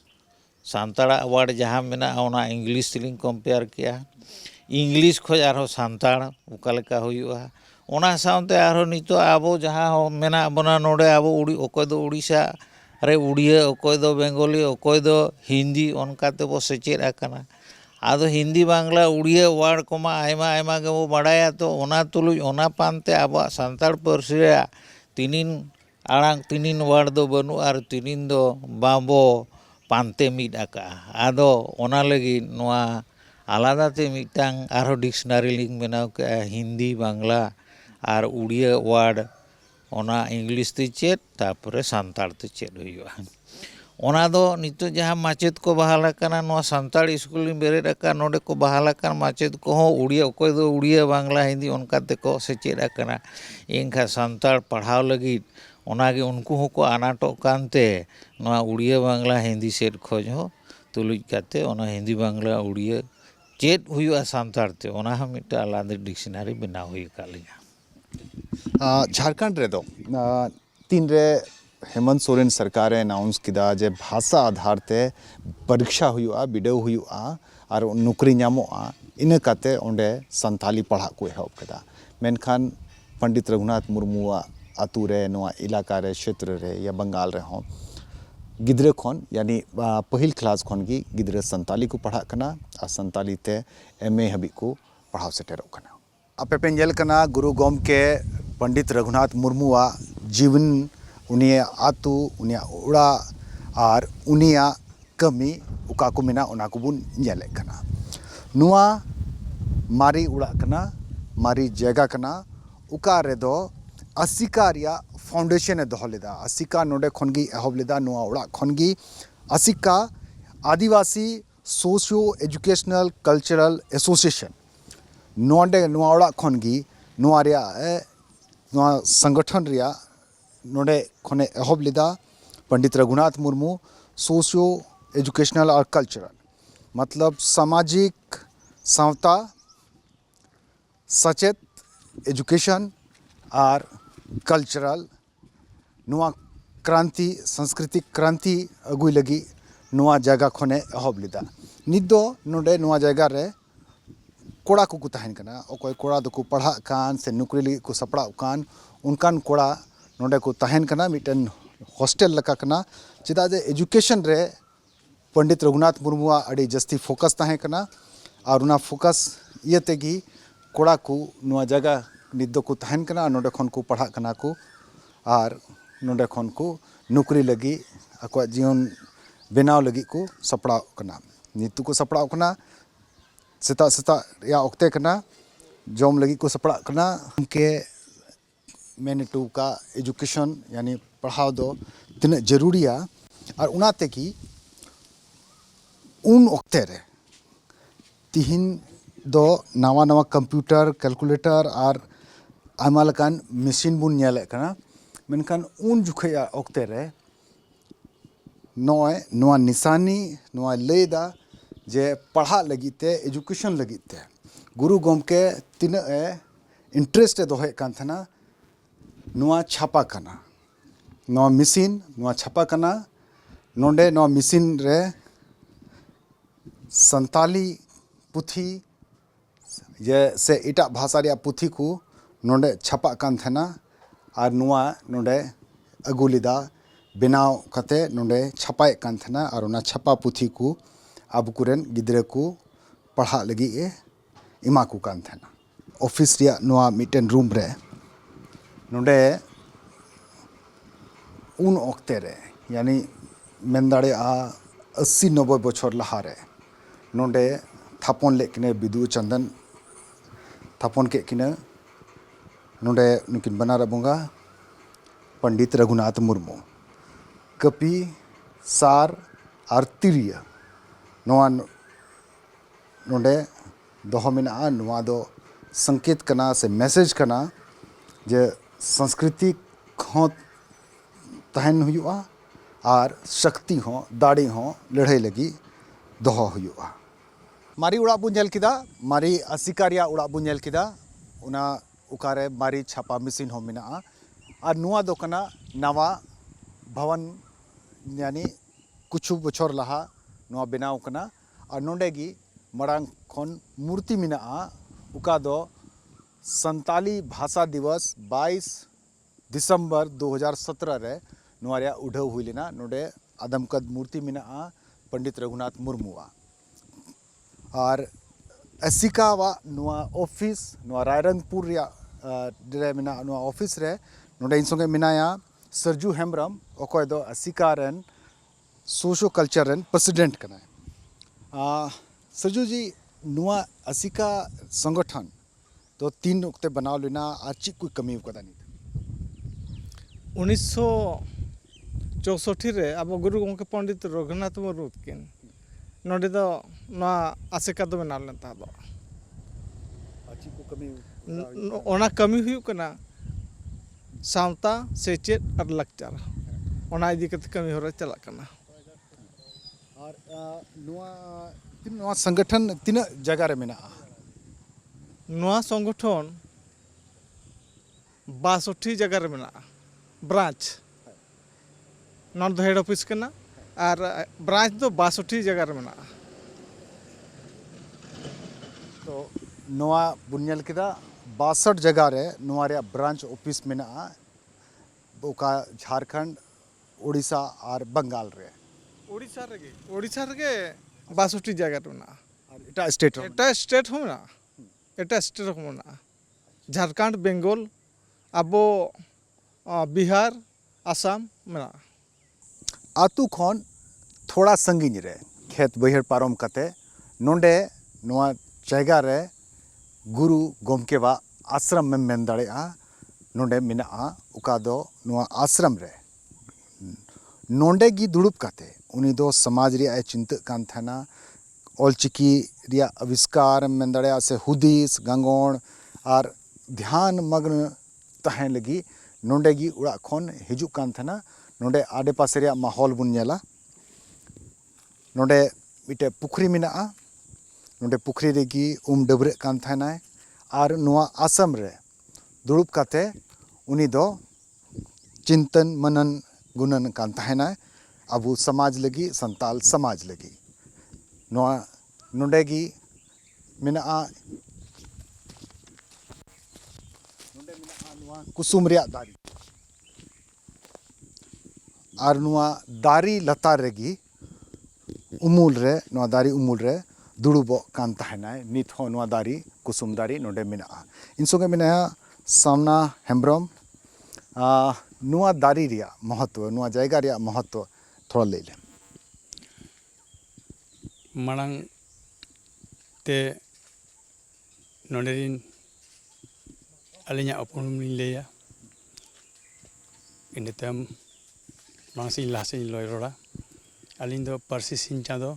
ᱥᱟᱱᱛᱟᱲᱟᱜ ᱳᱣᱟᱨᱰ ᱡᱟᱦᱟᱸ ᱢᱮᱱᱟᱜᱼᱟ ᱚᱱᱟ ᱤᱝᱞᱤᱥ ᱛᱮᱞᱤᱧ ᱠᱚᱢᱯᱮᱭᱟᱨ ᱠᱮᱜᱼᱟ ᱤᱝᱞᱤᱥ ᱠᱷᱚᱡ ᱟᱨᱦᱚᱸ ᱥᱟᱱᱛᱟᱲ ᱚᱠᱟ ᱞᱮᱠᱟ ᱦᱩᱭᱩᱜᱼᱟ ᱚᱱᱟ ᱥᱟᱶᱛᱮ ᱟᱨᱦᱚᱸ ᱱᱤᱛᱚᱜ ᱟᱵᱚ ᱡᱟᱦᱟᱸ ᱢᱮᱱᱟᱜ ᱵᱚᱱᱟ ᱱᱚᱰᱮ ᱟᱵᱚ ᱚᱠᱚᱭ ᱫᱚ ᱩᱲᱤᱥᱥᱟ ᱨᱮ ᱩᱲᱤᱭᱟᱹ ᱚᱠᱚᱭ ᱫᱚ ᱵᱮᱝᱜᱚᱞᱤ ᱚᱠᱚᱭ ᱫᱚ ᱦᱤᱱᱫᱤ ᱚᱱᱠᱟ ᱛᱮᱵᱚ ᱥᱮᱪᱮᱫ ᱟᱠᱟᱱᱟ ᱟᱫᱚ ᱦᱤᱱᱫᱤ ᱵᱟᱝᱞᱟ ᱩᱲᱤᱭᱟᱹ ᱳᱣᱟᱨᱰ ᱠᱚᱢᱟ ᱟᱭᱢᱟ ᱜᱮᱵᱚ ᱵᱟᱲᱟᱭᱟ ᱛᱚ ᱚᱱᱟ ᱛᱩᱞᱩᱡ ᱚᱱᱟ ᱯᱟᱱᱛᱮ ᱟᱵᱚᱣᱟᱜ ᱥᱟᱱᱛᱟᱲ ᱯᱟᱹᱨᱥᱤ ᱨᱮᱭᱟᱜ ᱛᱤᱱᱤᱱ ᱟᱲᱟᱝ ᱛᱤᱱᱤᱱ ᱳᱣᱟᱨᱰ ᱫᱚ ᱵᱟᱹᱱᱩᱜᱼᱟ ᱟᱨ ᱛᱤᱱᱤᱱ ᱫᱚ ᱵᱟᱵᱚ ᱯᱟᱱᱛᱮ ᱢᱤᱫ ᱟᱠᱟᱜᱼᱟ ᱟᱫᱚ ᱚᱱᱟ ᱞᱟᱹᱜᱤᱫ ᱱᱚᱣᱟ ᱟᱞᱟᱫᱟ ᱛᱮ ᱢᱤᱫᱴᱟᱝ ᱟᱨᱦᱚᱸ ᱰᱤᱠᱥᱱᱟᱨᱤ ᱞᱤᱧ ᱵᱮᱱᱟᱣ ᱠᱮᱜᱼᱟ ᱦᱤᱱᱫᱤ ᱵᱟᱝᱞᱟ ᱟᱨ ᱩᱲᱤᱭᱟᱹ ᱳᱣᱟᱨᱰ ᱚᱱᱟ ᱤᱝᱞᱤᱥ ᱛᱮ ᱪᱮᱫ ᱛᱟᱨᱯᱚᱨᱮ ᱥᱟᱱᱛᱟᱲ ᱛᱮ ᱪᱮᱫ ᱦᱩᱭᱩᱜᱼᱟ ᱚᱱᱟ ᱫᱚ ᱱᱤᱛᱚᱜ ᱡᱟᱦᱟᱸ ᱢᱟᱪᱮᱫ ko ᱵᱟᱦᱟᱞ ᱟᱠᱟᱱᱟ ᱱᱚᱣᱟ ᱥᱟᱱᱛᱟᱲ ᱥᱠᱩᱞ ᱞᱤᱧ ᱵᱮᱨᱮᱫ ᱟᱠᱟᱫ ᱱᱚᱰᱮ ᱠᱚ ᱵᱟᱦᱟᱞ ᱟᱠᱟᱱ ᱢᱟᱪᱮᱫ ᱠᱚᱦᱚᱸ ᱩᱲᱤᱭᱟᱹ ᱚᱠᱚᱭ ᱫᱚ ᱩᱲᱤᱭᱟᱹ ᱵᱟᱝᱞᱟ ᱦᱤᱱᱫᱤ ᱚᱱᱠᱟ ᱛᱮᱠᱚ ᱥᱮᱪᱮᱫ ᱟᱠᱟᱱᱟ ᱮᱱᱠᱷᱟᱱ ᱥᱟᱱᱛᱟᱲ ᱯᱟᱲᱦᱟᱣ ᱞᱟᱹᱜᱤᱫ ᱚᱱᱟᱜᱮ ᱩᱱᱠᱩ ᱦᱚᱸᱠᱚ ᱟᱱᱟᱴᱚᱜ ᱠᱟᱱᱛᱮ ᱱᱚᱣᱟ ᱩᱲᱤᱭᱟᱹ ᱵᱟᱝᱞᱟ ᱦᱤᱱᱫᱤ ᱥᱮᱫ ᱠᱷᱚᱡ ᱦᱚᱸ ᱛᱩᱞᱩᱡ ᱠᱟᱛᱮ ᱚᱱᱟ ᱦᱤᱱᱫᱤ ᱵᱟᱝᱞᱟ ᱩᱲᱤᱭᱟᱹ ᱪᱮᱫ ᱦᱩᱭᱩᱜᱼᱟ ᱥᱟᱱᱛᱟᱲ ᱛᱮ ᱚᱱᱟ ᱦᱚᱸ ᱢᱤᱫᱴᱟᱝ ᱟᱞᱟᱫᱟ ᱰᱤᱠᱥᱱᱟᱨᱤ ᱵᱮᱱᱟᱣ ᱦᱩᱭ ᱟᱠᱟᱫ ᱞᱤᱧᱟ झारखंड रेदो तीन रे हेमंत सोरेन सरकार अनाउंस किया जे भाषा आधार ते परीक्षा हुआ बिडव हुआ और नौकरी नामोगा इन काते ओंडे संताली पढ़ा को एहब कदा मेनखान पंडित रघुनाथ मुर्मुआ आतु रे नोआ इलाका रे क्षेत्र रे या बंगाल रे हों गिद्रे खन यानी पहिल क्लास खन की गिद्रे संताली को पढ़ा कना आ संताली ते MA हबी को पढ़ाव सेटेरो कना आपे पे नेल कना गुरु गोमके पंडित रघुनाथ मुर्मुआ जीवन उनिया आतु उनिया उड़ा और उनिया कमी उका को मेना उना को बुन नेले कना नुआ मारी उड़ा कना मारी जगह कना उका रेदो असिका रिया फाउंडेशन दोह लेदा असिका नोडे खनगी एहब लेदा नुआ उड़ा खनगी असिका आदिवासी सोशियो एजुकेशनल कल्चरल एसोसिएशन नोडे नुआ उड़ा खनगी नुआ रिया नुआ संगठन रिया नोडे खने एहब लेदा पंडित रघुनाथ मुर्मू सोशियो एजुकेशनल और कल्चरल मतलब सामाजिक सावता सचेत एजुकेशन और कल्चरल नुआ क्रांति सांस्कृतिक क्रांति अगुई लगी नुआ जगह खने एहब लेदा निदो नोडे नुआ जगह रे कोड़ा को तहन कना ओकोय कोड़ा दको पढ़ा कान से नौकरी लगी को सपड़ा कान उनकान कोड़ा नोडे को तहन कना मिटन हॉस्टल लका कना चिदा जे एजुकेशन रे पंडित रघुनाथ मुर्मुआ अड़ी जस्ती फोकस तहन कना और उना फोकस ये तेगी कोड़ा को नुआ जगह निदो को तहन कना नोडे खन को पढ़ा कना को और नोडे खन को नौकरी लगी अको जीवन बनाव लगी को सपड़ा कना नितु को सपड़ा कना सेता सेता या ओक्ते कना जॉम लगी को सपड़ा कना उनके मैंने टू का एजुकेशन यानी पढ़ाव दो तीन जरूरी है और उनाते की उन ओक्ते रे तिहिन दो नवा नवा कंप्यूटर कैलकुलेटर और आयमा लकान मशीन बुन नेले कना मेनखान उन जुखया ओक्ते रे नोए नोआ निशानी नोआ लेदा जे पढ़ा लगीते एजुकेशन लगीते गुरु गोमके तीन इंटरेस्ट दोहे कान थना नोआ छापा कना नोआ मशीन नोआ छापा कना नोंडे नोआ मशीन रे संताली पुथी ये से इटा भाषा रिया पुथी को नोंडे छापा कान थना और नोआ नोंडे अगुलिदा बनाव कते नोंडे छापाए कान थना और उना छापा पुथी को अब कुरेन गिद्रे को पढ़ा लगी इमा को कान थना ऑफिस रिया नोआ मिटन रूम रे नोंडे उन ओक्ते रे यानी मेंदाड़े 80-90 बछर लहा रे नोंडे थापन लेकिने बिदु चंदन थापन के किने नोंडे नुकिन बनारा बोंगा पंडित रघुनाथ मुर्मू कपी सार और तिरिया नोआ नोंडे दोहो मेना नोआ दो संकेत कना से मैसेज कना जे संस्कृति खो तहन हुआ और शक्ति हो दाड़ी हो लड़ाई लगी दोहो हुआ मारी उड़ा बुन झेल किदा मारी असिकारिया उड़ा बुन झेल किदा उना उकारे मारी छापा मशीन हो मिना और नुआ दो कना नवा भवन यानी कुछ बछर लहा नुआ बनाव कना और नोंडेगी मरांग खन मूर्ति मिना उका दो संताली भाषा दिवस 22 दिसंबर 2017 रे नुआरिया उठाव हुई लेना नोडे आदमकद मूर्ति मिना पंडित रघुनाथ मुर्मुआ और एसिका वा नुआ ऑफिस नुआ रायरंगपुर रे मिना नुआ ऑफिस रे नोडे इन संगे मिनाया सरजू हेम्ब्रम अकोय दो एसिका रेन सोशो कल्चर रेन प्रेसिडेंट कना सरजू जी नुआ एसिका संगठन तो 3 उक्ते बनाव लेना और ची कोई कमी कदा नहीं 1964 रे अब गुरु गंके पंडित रघुनाथ मुर्मू किन नोडे दो ना आसेका दो बनाव लेन ता दो ची को कमी ओना कमी हुई कना सावता सेचेत और लक्चर ओना इदी कते कमी हो चला कना और नुआ संगठन तीन जगह रे मेना नुआ संगठन 62 जगह रे मेना branch known the head office कना और ब्रांच दो 62 जगह रे मेना तो नुआ बुनियल किदा 62 जगह रे नुआ रे ब्रांच ऑफिस मेना ओका झारखंड उड़ीसा और बंगाल रे ओडिशा रे 62 जगह रे मेना और एटा स्टेट स्टेट हो ना एटा स्टेट हो ना झारखंड बेंगल अबो बिहार आसाम मेना आतु खन थोड़ा संगिन रे खेत बहिर पारम कते नोंडे नुआ जगह रे गुरु गोमके बा आश्रम में मेन दाड़ेआ नोंडे मिना उका दो नुआ आश्रम रे नोंडे गी दुड़ुब कते उनी दो समाज रे चिंता कान थाना ऑलचिकी रिया आविष्कार मेन दाड़ेआ से हुदिस गंगोण और ध्यान मग्न तहन लगी नोंडे गी उड़ा खन हिजु कान थाना नोंडे आडे पासे रिया माहौल बुन नेला नोंडे मिटे पुखरी मिना नोंडे पुखरी रेगी डबरे कान थानाय और नुआ आश्रम रे दुड़ुब काते उनी दो चिंतन मनन गुणन कान थानाय अबु समाज लगी संताल समाज लगी नुआ नोंडे गी मिना नुआ कुसुम रिया दारी और नुआ दारी लतार रेगी उमूल रे नुआ दारी उमूल रे दुड़ुबो कान ताहेनाय नित हो नुआ दारी कुसुम दारी नोडे मिना इन संगे मिना सामना हेम्ब्रम नुआ दारी रिया महत्व नुआ जायगा रिया महत्व थोड़ा ले ले मांग ते नोडेरिन अलिया उपनुम लिया इन तम मांसी लासिन लयरोड़ा अलिन दो पारसी सिंह चाँदो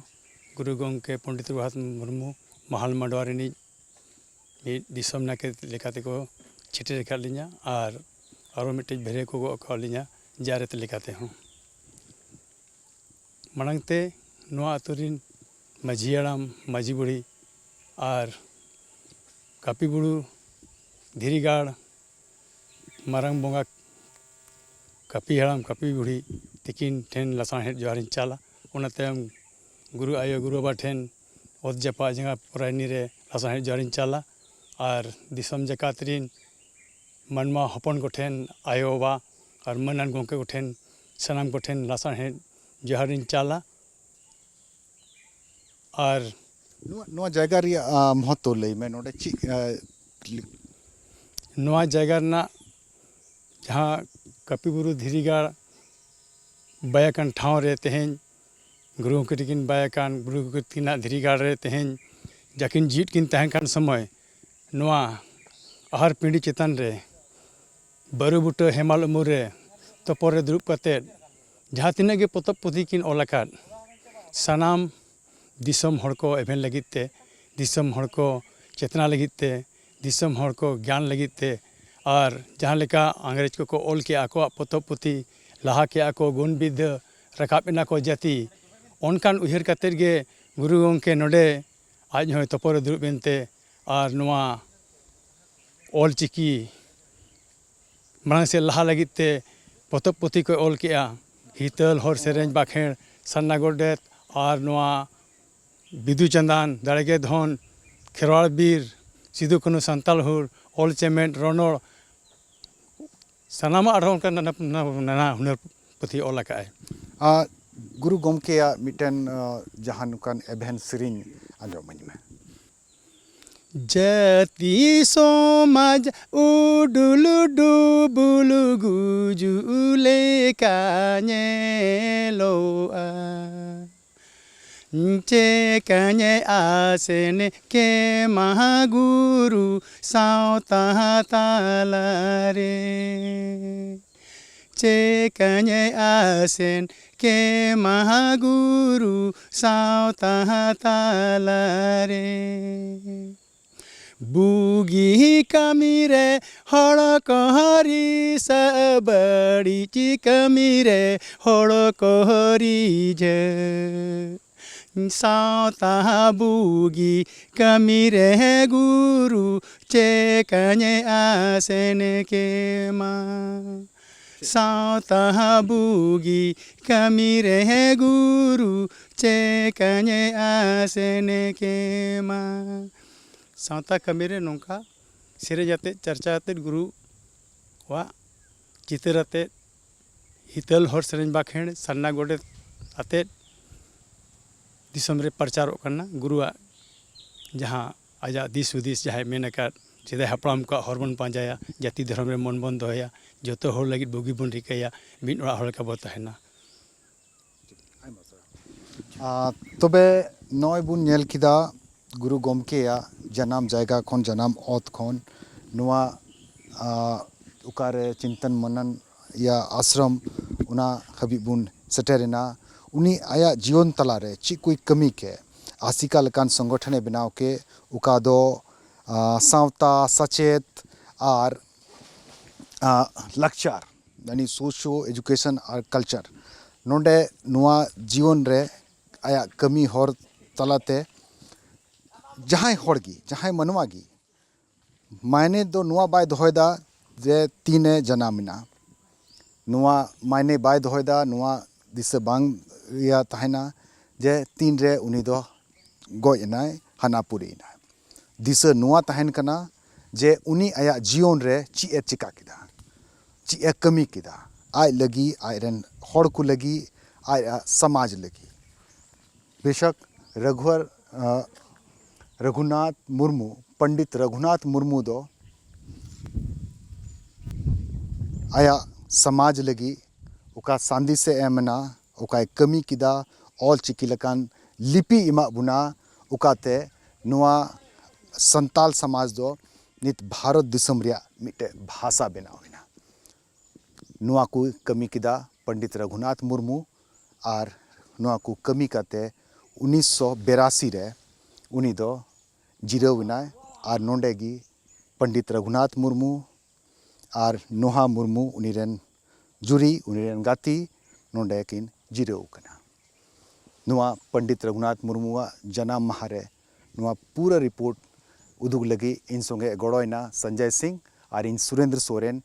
गुरु गंके पंडित रघुनाथ मुर्मू महल माडवारिनी दिसम नाके लेकाते को छिटे रेखा लिया और मिट्टे भेरे को लिया जारेते लेकाते हूँ मांगते नुआ अतुरिन माझी आराम माझी बुढ़ी और कापी बुड़ू धीरीगाड़ मारंग बोंगा कापी हड़ाम कापी बुढ़ी तिकिन ठेन लसाणहेद जोहारिन चाला गुरु आयो गुरु बाबा ठेन ओत जपा जगह पुरानी रे लसाणहेद जोहारिन चाला और दिसम जकात रिन मनमा हपन को ठेन आयो बाबा और मनन गोंके को ठेन सनाम को ठेन लसाणहेद जोहारिन चाला और नुआ जायगा रिया महत्व लई में नोडे ची नुआ जायगा ना जहाँ कपिबुरु धीरीगाड़ बायाकान ठाव रे तेहें गुरु के टिकिन बायाकान गुरु के तिना धीरीगाड़ रे तेहें जाकिन जीत किन तहन कान समय नुआ आहार पिंडी चेतन रे बारू बुटा हेमाल उमुर रे तपोरे दुरुब कते जहाँ तिना गे पोतब पुथी किन ओलाकात सनाम दिसम हड़ को एभेन लगित ते दिसम हड़ को चेतना लगित ते दिसम हड़ को ज्ञान लगित ते और जहाँ लेका अंग्रेज को ओल के आको पोतब पुथी लहा के आको गुण विद्य rakap ena ko jati onkan uher kater ge guru gomke node aj hoy topore durub ente ar noa ol chiki marang se laha lagit te potop poti ko ol kea hital hor sereng bakhen sanna godet ar noa bidu chandan darege dhon kherwal bir sidhu kanu santal hur ol chement ronor sanama arhon kan nana hunar poti ol akae गुरु गमकेया mitten जहां नुकान एभेन Sirin आंजो मनिमे Jati somaj udulu bulu gujule kanye loa Cekanye asene ke mahaguru sauta talare Cekanye asen ke mahaguru sauta talare Bugi kamire horo kohari sabadi chi kamire horo kohari je Sauta bugi kamire guru cekanye asene kema Sauta bugi kamire guru cekanye asene kema सावता कमीरे नौका सिरे जाते चर्चा आते गुरु वा चितर आते हितल हर सेरें बाखेण सन्ना गोडे आते दिसम रे प्रचार करना गुरुआ जहाँ आजा दिस हुदिस जहाँ मेनका सीधे हपड़ाम का हरबन पांजाया जाति धर्म रे मन बन दोया जो हर लगी बुगी बन रिकाया मिन ओड़ा हर का बताहेना तबे नय बुन नेल किदा गुरु गमकेया जनाम जायगा खन जनाम ओत खन नुआ उकारे चिंतन मनन या आश्रम उना हबीबुन सेटेरेना उनी आया जीवन तलारे ची कोई कमी के आसिका लकान संगठने बनाव के उका दो सावता सचेत आर लक्चर यानी सोशो एजुकेशन आर कल्चर नोंडे नुआ जीवन रे आया कमी हर तलाते जहां हड़गी जहां मनवागी मायने दो नुआ बाय दोहदा जे तीने जनामिना नुआ मायने बाय दोहदा नुआ दिसे बांग या तहना जे तीन रे उनी दो गयनाय हानापुरी ना दिसे नुआ तहन कना जे उनी आया जीवन रे ची ए चिका किदा ची ए कमी किदा आय लगी आय रेन हड़ को लगी आय समाज लगी बेशक रघुनाथ मुर्मू पंडित रघुनाथ मुर्मू दो आया समाज लगी उका सांदी से एमना उका कमी किदा ऑल चिकी लकान लिपि इमा बुना उकाते नुआ संताल समाज दो नित भारत दिसम रिया मिटे भाषा बनाविना नुआ को कमी किदा पंडित रघुनाथ मुर्मू आर नुआ को कमी काते 1982 रे उनी दो जिराविनाय आर नोंडेगी पंडित रघुनाथ मुर्मू आर नोहा मुर्मू उनीरेन जुरी उनीरेन गाती नोंडे किन जिराव कना नुआ पंडित रघुनाथ मुर्मुआ जनाम महारे नुआ पूरा रिपोर्ट उदुग लगी इन संगे गड़ोयना संजय सिंह और इन सुरेंद्र सोरेन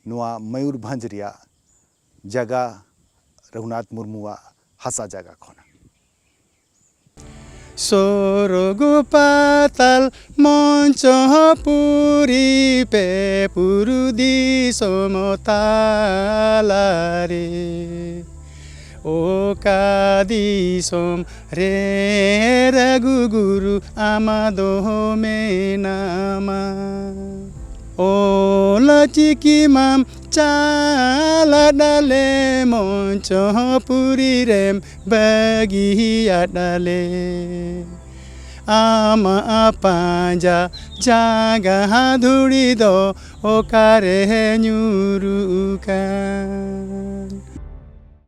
नुआ मयूरभंज रिया जगह रघुनाथ मुर्मुआ हासा जगह खोना Sorogo patal moncho puri pe purudi somotalare O kadisom re ragu guru amado menama O la chiki mam chala dale moncho puri rem bagi adale ama apanja jaga dhuri do okare nyurukan